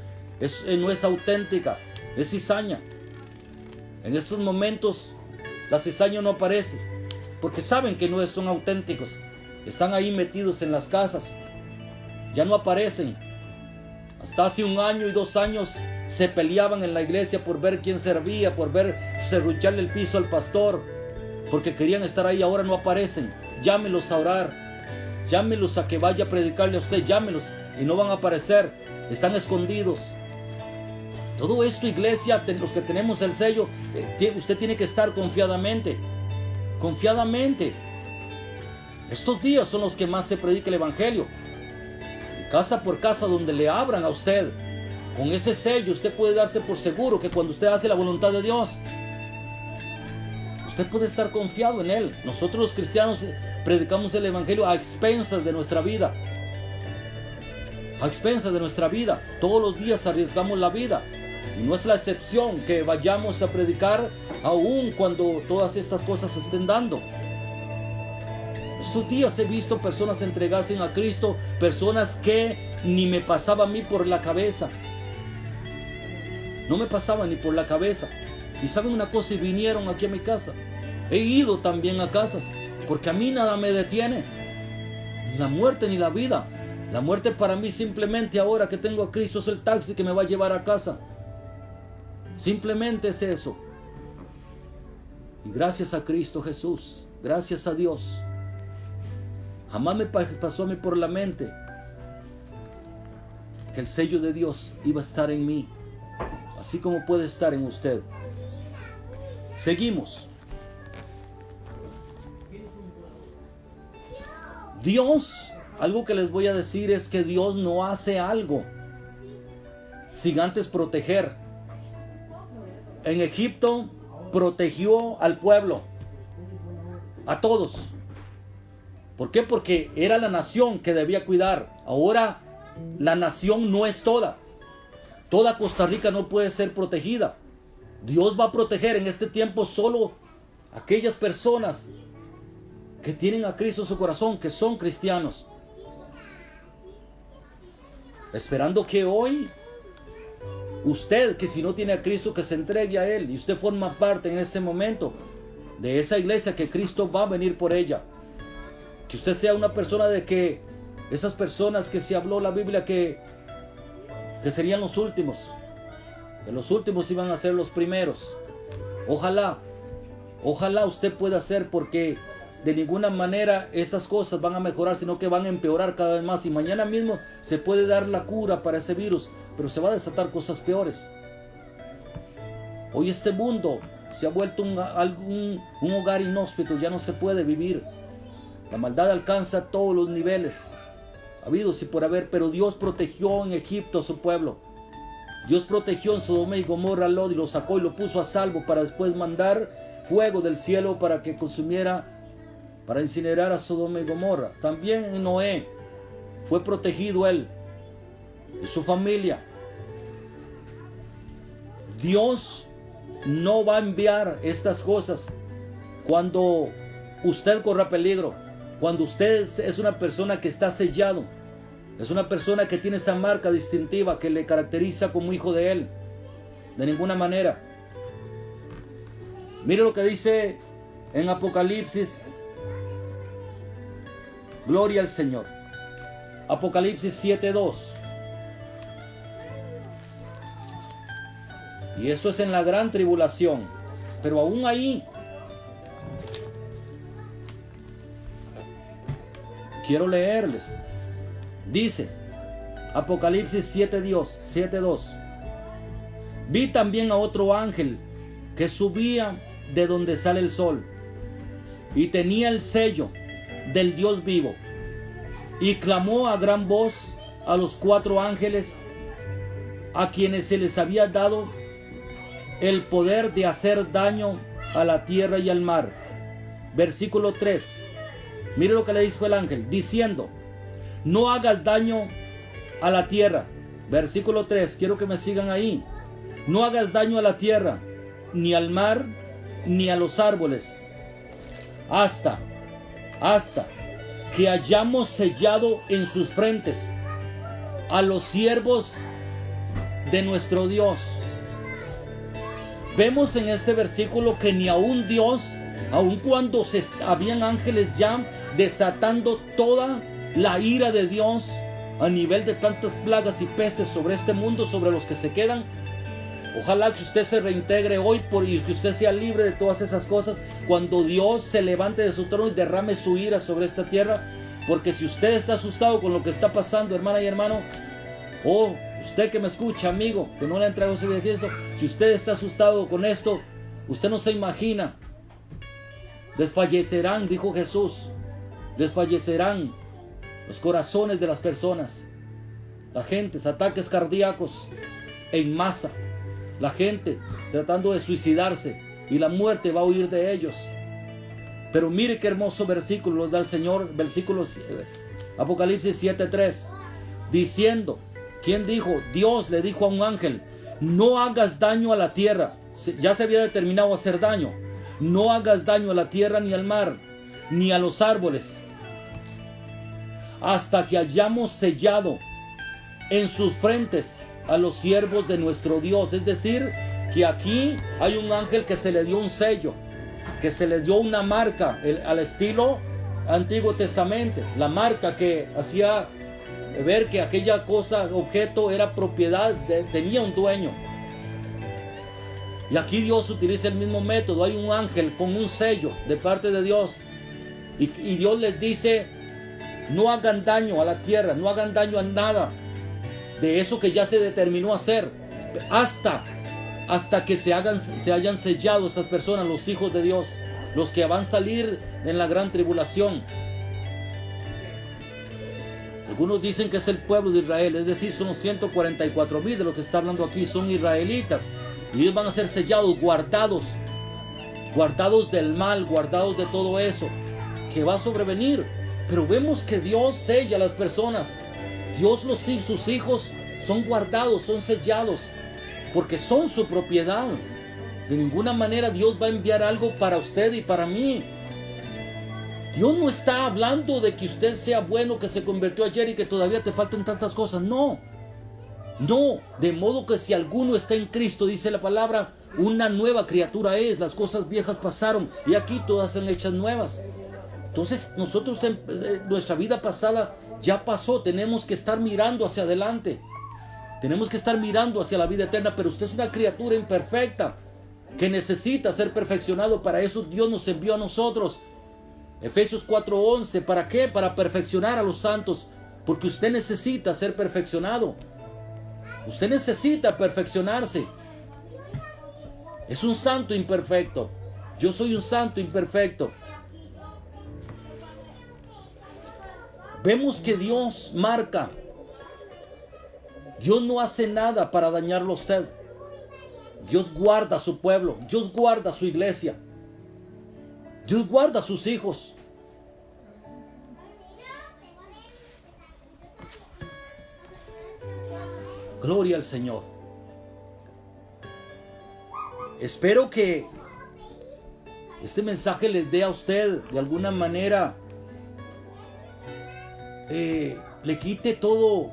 Speaker 1: no es auténtica, es cizaña. En estos momentos la cizaña no aparece porque saben que no son auténticos. Están ahí metidos en las casas, ya no aparecen. Hasta hace 1 año y 2 años se peleaban en la iglesia por ver quién servía, por ver serrucharle el piso al pastor, porque querían estar ahí. Ahora no aparecen. Llámelos a orar, llámelos a que vaya a predicarle a usted, llámelos, y no van a aparecer, están escondidos. Todo esto, iglesia, los que tenemos el sello, usted tiene que estar confiadamente. Estos días son los que más se predica el evangelio. Casa por casa donde le abran a usted, con ese sello, usted puede darse por seguro que cuando usted hace la voluntad de Dios, usted puede estar confiado en Él. Nosotros los cristianos predicamos el evangelio a expensas de nuestra vida. A expensas de nuestra vida. Todos los días arriesgamos la vida. Y no es la excepción que vayamos a predicar aún cuando todas estas cosas se estén dando. Estos días he visto personas entregarse a Cristo, personas que ni me pasaba a mí por la cabeza. No me pasaba ni por la cabeza. Y saben una cosa, y vinieron aquí a mi casa. He ido también a casas, porque a mí nada me detiene. Ni la muerte ni la vida. La muerte para mí simplemente ahora que tengo a Cristo es el taxi que me va a llevar a casa. Simplemente es eso. Y gracias a Cristo Jesús, gracias a Dios, jamás me pasó a mí por la mente que el sello de Dios iba a estar en mí, así como puede estar en usted. Seguimos. Dios, algo que les voy a decir es que Dios no hace algo sin antes proteger. En Egipto protegió al pueblo, a todos. ¿Por qué? Porque era la nación que debía cuidar. Ahora la nación no es toda. Toda Costa Rica no puede ser protegida. Dios va a proteger en este tiempo solo aquellas personas que tienen a Cristo en su corazón, que son cristianos. Esperando que hoy usted, que si no tiene a Cristo, que se entregue a Él, y usted forma parte en este momento de esa iglesia que Cristo va a venir por ella. Que usted sea una persona de que esas personas que se habló la Biblia que serían los últimos, que los últimos iban a ser los primeros. Ojalá usted pueda ser, porque de ninguna manera estas cosas van a mejorar, sino que van a empeorar cada vez más. Y mañana mismo se puede dar la cura para ese virus, pero se va a desatar cosas peores. Hoy este mundo se ha vuelto un hogar inhóspito, ya no se puede vivir. La maldad alcanza todos los niveles habidos y por haber, pero Dios protegió en Egipto a su pueblo. Dios protegió en Sodoma y Gomorra a Lot y lo sacó y lo puso a salvo, para después mandar fuego del cielo para que consumiera, para incinerar a Sodoma y Gomorra. También en Noé fue protegido él y su familia. Dios no va a enviar estas cosas cuando usted corra peligro, cuando usted es una persona que está sellado, es una persona que tiene esa marca distintiva que le caracteriza como hijo de Él. De ninguna manera. Mire lo que dice en Apocalipsis. Gloria al Señor. Apocalipsis 7:2. Y esto es en la gran tribulación. Pero aún ahí, quiero leerles. Dice Apocalipsis 7:2. Vi también a otro ángel que subía de donde sale el sol, y tenía el sello del Dios vivo, y clamó a gran voz a los 4 ángeles a quienes se les había dado el poder de hacer daño a la tierra y al mar. Versículo 3. Mire lo que le dijo el ángel, diciendo: no hagas daño a la tierra. Versículo 3, quiero que me sigan ahí. No hagas daño a la tierra, ni al mar, ni a los árboles, hasta que hayamos sellado en sus frentes a los siervos de nuestro Dios. Vemos en este versículo que ni aún Dios, aun cuando habían ángeles ya desatando toda la ira de Dios a nivel de tantas plagas y pestes sobre este mundo, sobre los que se quedan. Ojalá que usted se reintegre hoy y que usted sea libre de todas esas cosas cuando Dios se levante de su trono y derrame su ira sobre esta tierra. Porque si usted está asustado con lo que está pasando, hermana y hermano, usted que me escucha, amigo, que no le ha entregado su vida a Cristo, si usted está asustado con esto, usted no se imagina. Desfallecerán, dijo Jesús, desfallecerán los corazones de las personas, la gente, ataques cardíacos en masa, la gente tratando de suicidarse, y la muerte va a huir de ellos. Pero mire qué hermoso versículo nos da el Señor, versículo Apocalipsis 7:3, diciendo, ¿quién dijo? Dios le dijo a un ángel, no hagas daño a la tierra. Ya se había determinado hacer daño. No hagas daño a la tierra, ni al mar, ni a los árboles, hasta que hayamos sellado en sus frentes a los siervos de nuestro Dios. Es decir, que aquí hay un ángel que se le dio un sello, que se le dio una marca al estilo Antiguo Testamento, la marca que hacía ver que aquella cosa, objeto, era propiedad, tenía un dueño. Y aquí Dios utiliza el mismo método. Hay un ángel con un sello de parte de Dios, y Dios les dice, no hagan daño a la tierra, no hagan daño a nada de eso que ya se determinó hacer, hasta que se hayan sellado esas personas, los hijos de Dios, los que van a salir en la gran tribulación. Algunos dicen que es el pueblo de Israel, es decir, son los 144,000 de lo que está hablando aquí, son israelitas, y ellos van a ser sellados, guardados del mal, guardados de todo eso que va a sobrevenir. Pero vemos que Dios sella a las personas. Dios, sus hijos son guardados, son sellados, porque son su propiedad. De ninguna manera Dios va a enviar algo para usted y para mí. Dios no está hablando de que usted sea bueno, que se convirtió ayer y que todavía te faltan tantas cosas. No, de modo que si alguno está en Cristo, dice la palabra, una nueva criatura es. Las cosas viejas pasaron y aquí todas son hechas nuevas. Entonces nosotros nuestra vida pasada ya pasó. Tenemos que estar mirando hacia adelante. Tenemos que estar mirando hacia la vida eterna. Pero usted es una criatura imperfecta que necesita ser perfeccionado. Para eso Dios nos envió a nosotros. Efesios 4:11. ¿Para qué? Para perfeccionar a los santos. Porque usted necesita ser perfeccionado. Usted necesita perfeccionarse. Es un santo imperfecto. Yo soy un santo imperfecto. Vemos que Dios marca. Dios no hace nada para dañarlo a usted. Dios guarda a su pueblo. Dios guarda a su iglesia. Dios guarda a sus hijos. Gloria al Señor. Espero que este mensaje les dé a usted de alguna manera, le quite todo.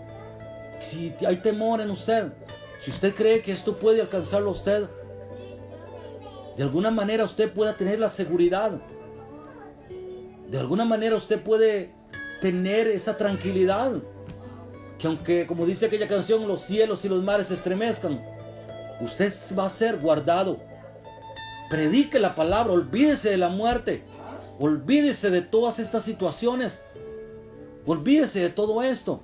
Speaker 1: Si hay temor en usted, si usted cree que esto puede alcanzarlo a usted, de alguna manera usted pueda tener la seguridad. De alguna manera usted puede tener esa tranquilidad. Que aunque, como dice aquella canción, los cielos y los mares se estremezcan, usted va a ser guardado. Predique la palabra, olvídese de la muerte, olvídese de todas estas situaciones, olvídese de todo esto.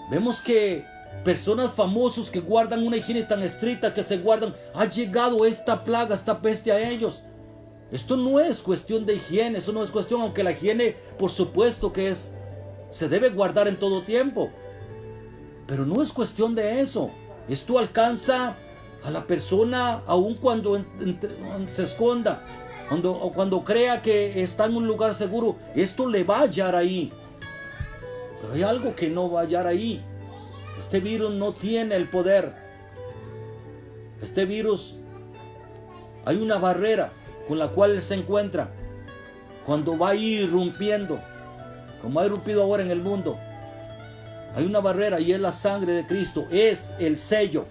Speaker 1: Vemos que personas famosos que guardan una higiene tan estricta, que se guardan, ha llegado esta plaga, esta peste a ellos. Esto no es cuestión de higiene, eso no es cuestión, aunque la higiene, por supuesto que se debe guardar en todo tiempo. Pero no es cuestión de eso. Esto alcanza a la persona aun cuando se esconda, cuando crea que está en un lugar seguro. Esto le va a hallar ahí. Pero hay algo que no va a hallar ahí. Este virus no tiene el poder. Este virus, hay una barrera con la cual él se encuentra. Cuando va a ir irrumpiendo, como ha irrumpido ahora en el mundo. Hay una barrera y es la sangre de Cristo, es el sello.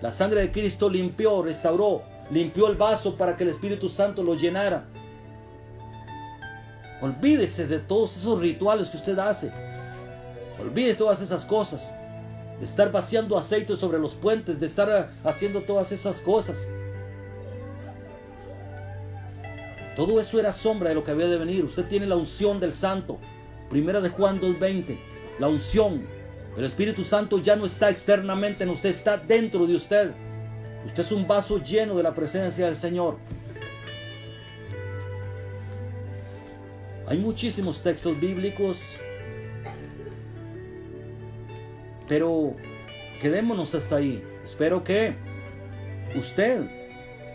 Speaker 1: La sangre de Cristo limpió, restauró, limpió el vaso para que el Espíritu Santo lo llenara. Olvídese de todos esos rituales que usted hace. Olvídese todas esas cosas. De estar vaciando aceite sobre los puentes, de estar haciendo todas esas cosas. Todo eso era sombra de lo que había de venir. Usted tiene la unción del Santo. Primera de Juan 2:20. La unción. El Espíritu Santo ya no está externamente en usted, está dentro de usted. Usted es un vaso lleno de la presencia del Señor. Hay muchísimos textos bíblicos, pero quedémonos hasta ahí. Espero que usted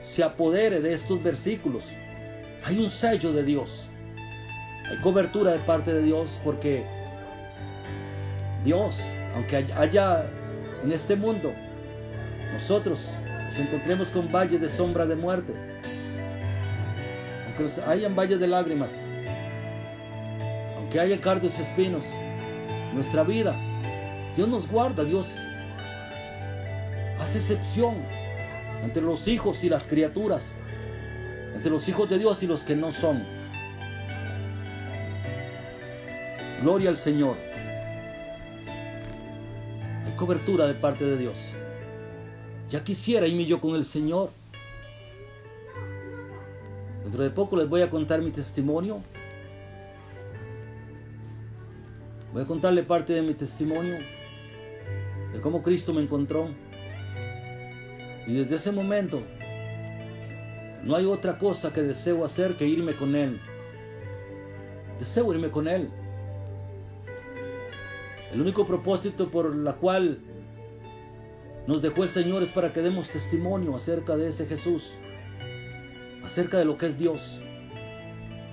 Speaker 1: se apodere de estos versículos. Hay un sello de Dios. Hay cobertura de parte de Dios, porque Dios, aunque haya en este mundo, nosotros nos encontremos con valles de sombra de muerte, aunque hayan valles de lágrimas, aunque haya cardos y espinos, nuestra vida, Dios nos guarda. Dios hace excepción entre los hijos y las criaturas, entre los hijos de Dios y los que no son. Gloria al Señor. Hay cobertura de parte de Dios. Ya quisiera irme yo con el Señor. Dentro de poco les voy a contar mi testimonio. Voy a contarle parte de mi testimonio, de cómo Cristo me encontró. Y desde ese momento no hay otra cosa que deseo hacer que irme con Él. Deseo irme con Él. El único propósito por la cual nos dejó el Señor es para que demos testimonio acerca de ese Jesús, acerca de lo que es Dios.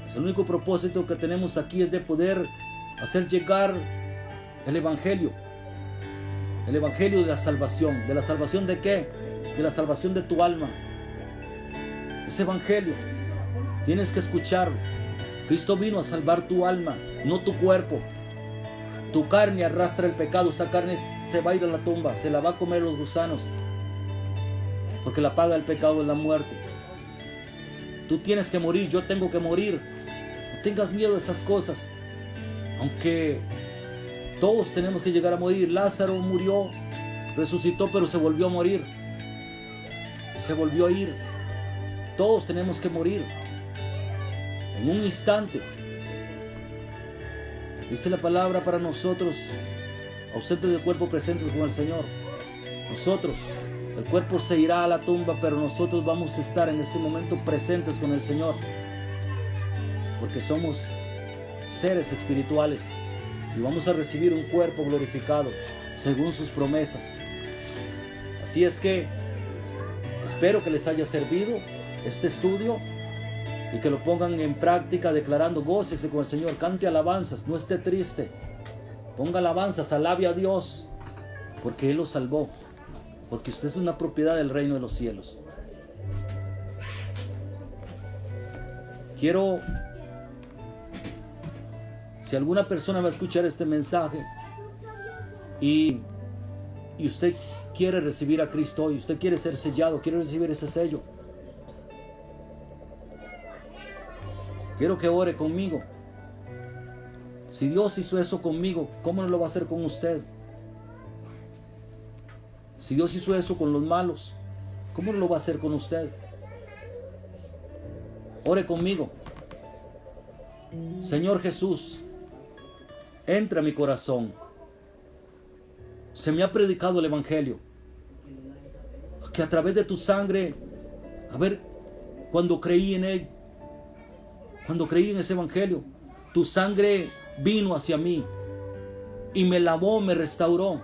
Speaker 1: Es el único propósito que tenemos aquí, es de poder hacer llegar el Evangelio de la salvación. ¿De la salvación de qué? De la salvación de tu alma. Ese Evangelio tienes que escucharlo. Cristo vino a salvar tu alma, no tu cuerpo. Tu carne arrastra el pecado. Esa carne se va a ir a la tumba, se la va a comer los gusanos, porque la paga del pecado es la muerte. Tú tienes que morir, yo tengo que morir. No tengas miedo de esas cosas. Aunque todos tenemos que llegar a morir. Lázaro murió, resucitó, pero se volvió a morir. Se volvió a ir. Todos tenemos que morir en un instante. Dice la palabra para nosotros, ausentes del cuerpo, presentes con el Señor. Nosotros, el cuerpo se irá a la tumba, pero nosotros vamos a estar en ese momento presentes con el Señor, porque somos seres espirituales y vamos a recibir un cuerpo glorificado según sus promesas. Así es que espero que les haya servido este estudio y que lo pongan en práctica, declarando: gócese con el Señor, cante alabanzas, no esté triste, ponga alabanzas, alabe a Dios, porque Él lo salvó, porque usted es una propiedad del reino de los cielos. Quiero, si alguna persona va a escuchar este mensaje y usted quiere recibir a Cristo hoy, usted quiere ser sellado, quiere recibir ese sello, quiero que ore conmigo. Si Dios hizo eso conmigo, ¿cómo no lo va a hacer con usted? Si Dios hizo eso con los malos, ¿cómo no lo va a hacer con usted? Ore conmigo. Señor Jesús, entra a mi corazón. Se me ha predicado el Evangelio, que a través de tu sangre, cuando creí en él, cuando creí en ese Evangelio, tu sangre vino hacia mí y me lavó, me restauró.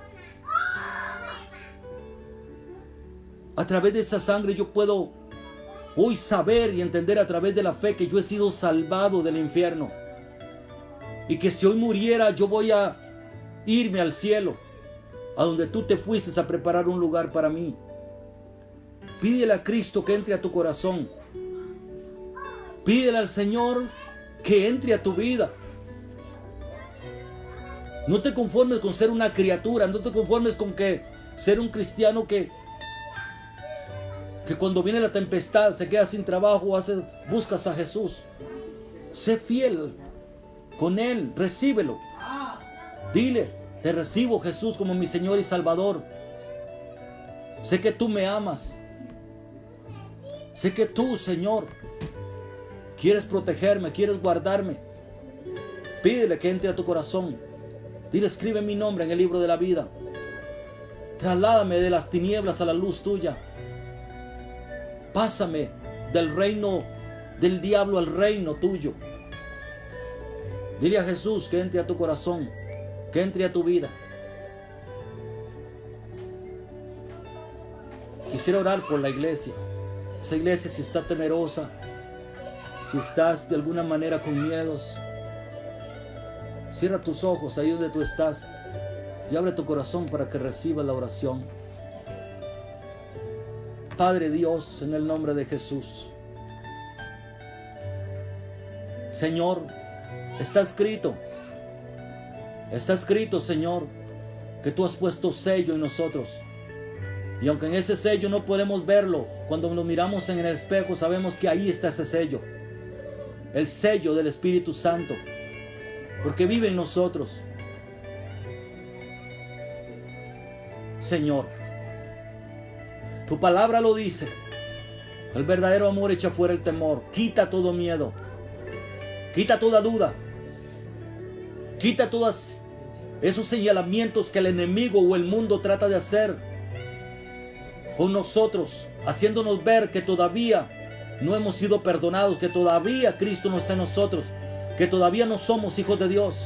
Speaker 1: A través de esa sangre yo puedo hoy saber y entender, a través de la fe, que yo he sido salvado del infierno, y que si hoy muriera yo voy a irme al cielo, a donde tú te fuiste a preparar un lugar para mí. Pídele a Cristo que entre a tu corazón. Pídele al Señor que entre a tu vida. No te conformes con ser una criatura. No te conformes con que ser un cristiano que cuando viene la tempestad se queda sin trabajo, buscas a Jesús. Sé fiel con Él, recíbelo. Dile, te recibo, Jesús, como mi Señor y Salvador. Sé que tú me amas. Sé que tú, Señor, quieres protegerme, quieres guardarme. Pídele que entre a tu corazón. Dile, escribe mi nombre en el libro de la vida. Trasládame de las tinieblas a la luz tuya. Pásame del reino del diablo al reino tuyo. Dile a Jesús que entre a tu corazón, que entre a tu vida. Quisiera orar por la iglesia. Esa iglesia, si está temerosa, si estás de alguna manera con miedos, cierra tus ojos ahí donde tú estás y abre tu corazón para que recibas la oración. Padre Dios, en el nombre de Jesús. Señor, está escrito, Señor, que tú has puesto sello en nosotros. Y aunque en ese sello no podemos verlo, cuando nos miramos en el espejo sabemos que ahí está ese sello. El sello del Espíritu Santo, porque vive en nosotros. Señor, tu palabra lo dice. El verdadero amor echa fuera el temor. Quita todo miedo. Quita toda duda. Quita todos esos señalamientos que el enemigo o el mundo trata de hacer con nosotros, haciéndonos ver que todavía no hemos sido perdonados, que todavía Cristo no está en nosotros, que todavía no somos hijos de Dios.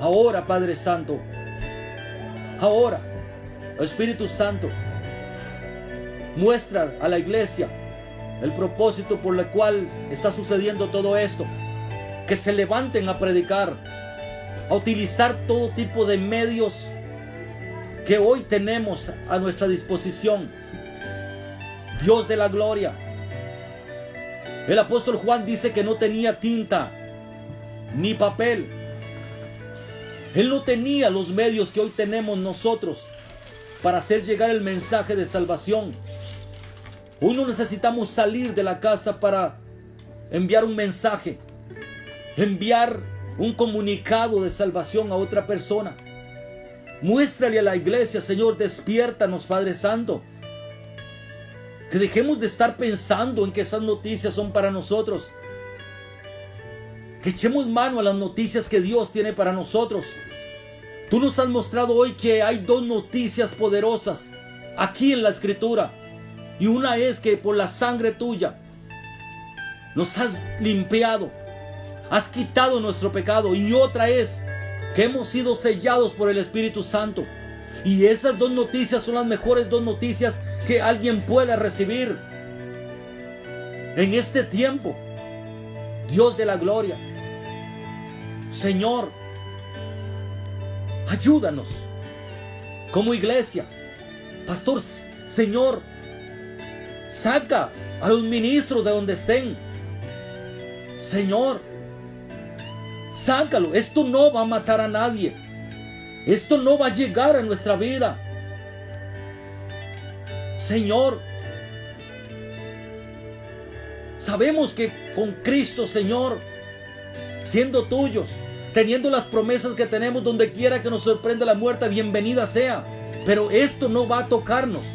Speaker 1: Ahora, Padre Santo, ahora, Espíritu Santo, muestra a la iglesia el propósito por el cual está sucediendo todo esto. Que se levanten a predicar, a utilizar todo tipo de medios que hoy tenemos a nuestra disposición. Dios de la gloria. El apóstol Juan dice que no tenía tinta ni papel. Él no tenía los medios que hoy tenemos nosotros para hacer llegar el mensaje de salvación. Hoy no necesitamos salir de la casa para enviar un mensaje, enviar un comunicado de salvación a otra persona. Muéstrale a la iglesia, Señor, despiértanos, Padre Santo. Que dejemos de estar pensando en que esas noticias son para nosotros. Que echemos mano a las noticias que Dios tiene para nosotros. Tú nos has mostrado hoy que hay dos noticias poderosas aquí en la Escritura. Y una es que por la sangre tuya nos has limpiado, has quitado nuestro pecado. Y otra es que hemos sido sellados por el Espíritu Santo. Y esas dos noticias son las mejores dos noticias que alguien pueda recibir en este tiempo. Dios de la gloria, Señor, ayúdanos como iglesia. Pastor, Señor, saca a los ministros de donde estén. Señor, sácalo. Esto no va a matar a nadie. Esto no va a llegar a nuestra vida. Señor, sabemos que con Cristo, Señor, siendo tuyos, teniendo las promesas que tenemos, donde quiera que nos sorprenda la muerte, bienvenida sea. Pero esto no va a tocarnos,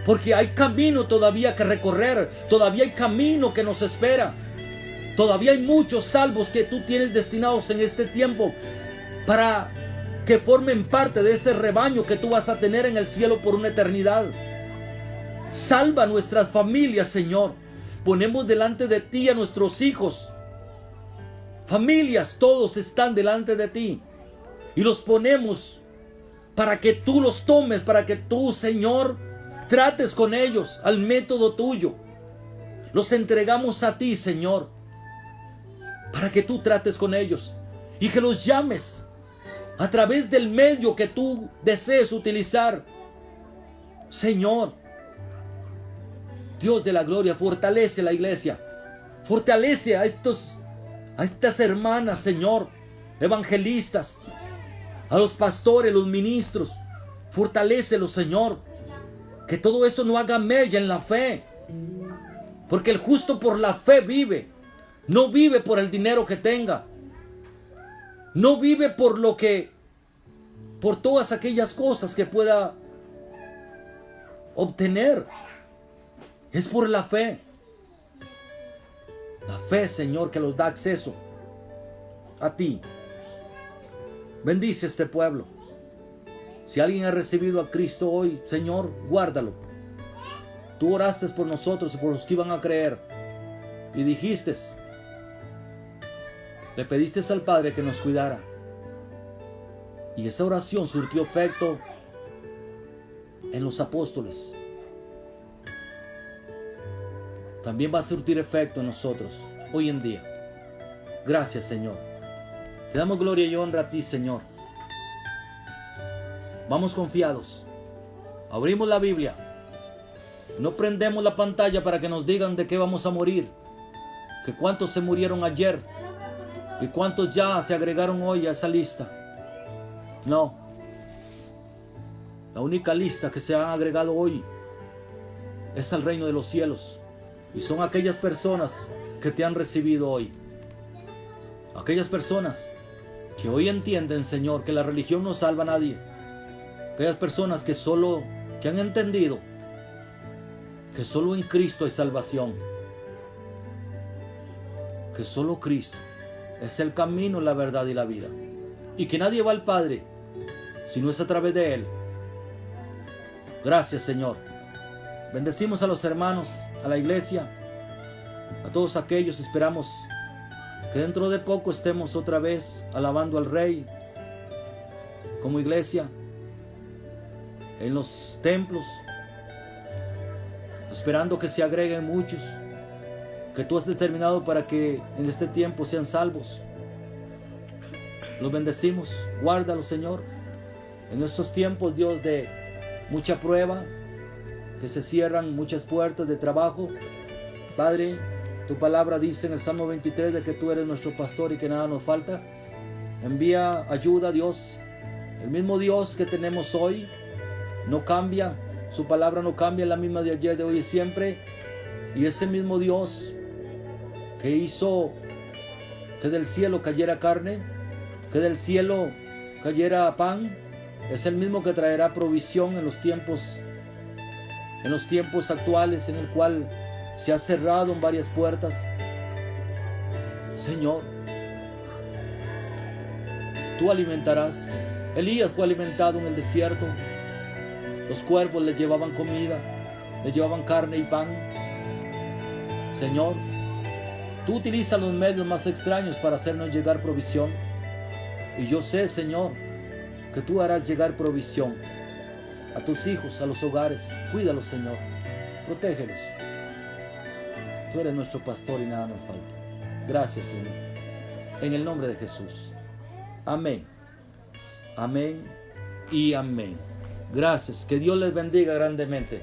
Speaker 1: porque hay camino todavía que recorrer, todavía hay camino que nos espera. Todavía hay muchos salvos que tú tienes destinados en este tiempo para que formen parte de ese rebaño que tú vas a tener en el cielo por una eternidad. Salva a nuestras familias, Señor. Ponemos delante de ti a nuestros hijos. Familias, todos están delante de ti. Y los ponemos para que tú los tomes, para que tú, Señor, trates con ellos al método tuyo. Los entregamos a ti, Señor, para que tú trates con ellos y que los llames a través del medio que tú desees utilizar. Señor, Dios de la gloria, fortalece la iglesia, fortalece a a estas hermanas, Señor, evangelistas, a los pastores, los ministros. Fortalécelos, Señor. Que todo esto no haga mella en la fe. Porque el justo por la fe vive. No vive por el dinero que tenga. No vive por todas aquellas cosas que pueda obtener. Es por la fe. La fe, Señor, que los da acceso a ti. Bendice este pueblo. Si alguien ha recibido a Cristo hoy, Señor, guárdalo. Tú oraste por nosotros y por los que iban a creer. Y dijiste, le pediste al Padre que nos cuidara. Y esa oración surtió efecto en los apóstoles. También va a surtir efecto en nosotros hoy en día. Gracias, Señor. Te damos gloria y honra a ti, Señor. Vamos confiados. Abrimos la Biblia. No prendemos la pantalla para que nos digan de qué vamos a morir. Que cuántos se murieron ayer y cuántos ya se agregaron hoy a esa lista. No. La única lista que se ha agregado hoy es al reino de los cielos. Y son aquellas personas que te han recibido hoy. Aquellas personas que hoy entienden, Señor, que la religión no salva a nadie. Aquellas personas que han entendido que solo en Cristo hay salvación. Que solo Cristo es el camino, la verdad y la vida. Y que nadie va al Padre si no es a través de Él. Gracias, Señor. Bendecimos a los hermanos, a la iglesia, a todos aquellos. Esperamos que dentro de poco estemos otra vez alabando al Rey como iglesia en los templos, esperando que se agreguen muchos que tú has determinado para que en este tiempo sean salvos. Los bendecimos, guárdalos, Señor, en estos tiempos, Dios, de mucha prueba, que se cierran muchas puertas de trabajo. Padre, tu palabra dice en el Salmo 23 de que tú eres nuestro pastor y que nada nos falta. Envía ayuda, Dios. El mismo Dios que tenemos hoy no cambia. Su palabra no cambia, la misma de ayer, de hoy y siempre. Y ese mismo Dios que hizo que del cielo cayera carne, que del cielo cayera pan, es el mismo que traerá provisión en los tiempos actuales, en el cual se ha cerrado en varias puertas. Señor, tú alimentarás. Elías fue alimentado en el desierto. Los cuervos le llevaban comida, le llevaban carne y pan. Señor, tú utilizas los medios más extraños para hacernos llegar provisión. Y yo sé, Señor, que tú harás llegar provisión a tus hijos, a los hogares. Cuídalos, Señor. Protégelos. Tú eres nuestro pastor y nada nos falta. Gracias, Señor. En el nombre de Jesús. Amén. Amén y amén. Gracias. Que Dios les bendiga grandemente.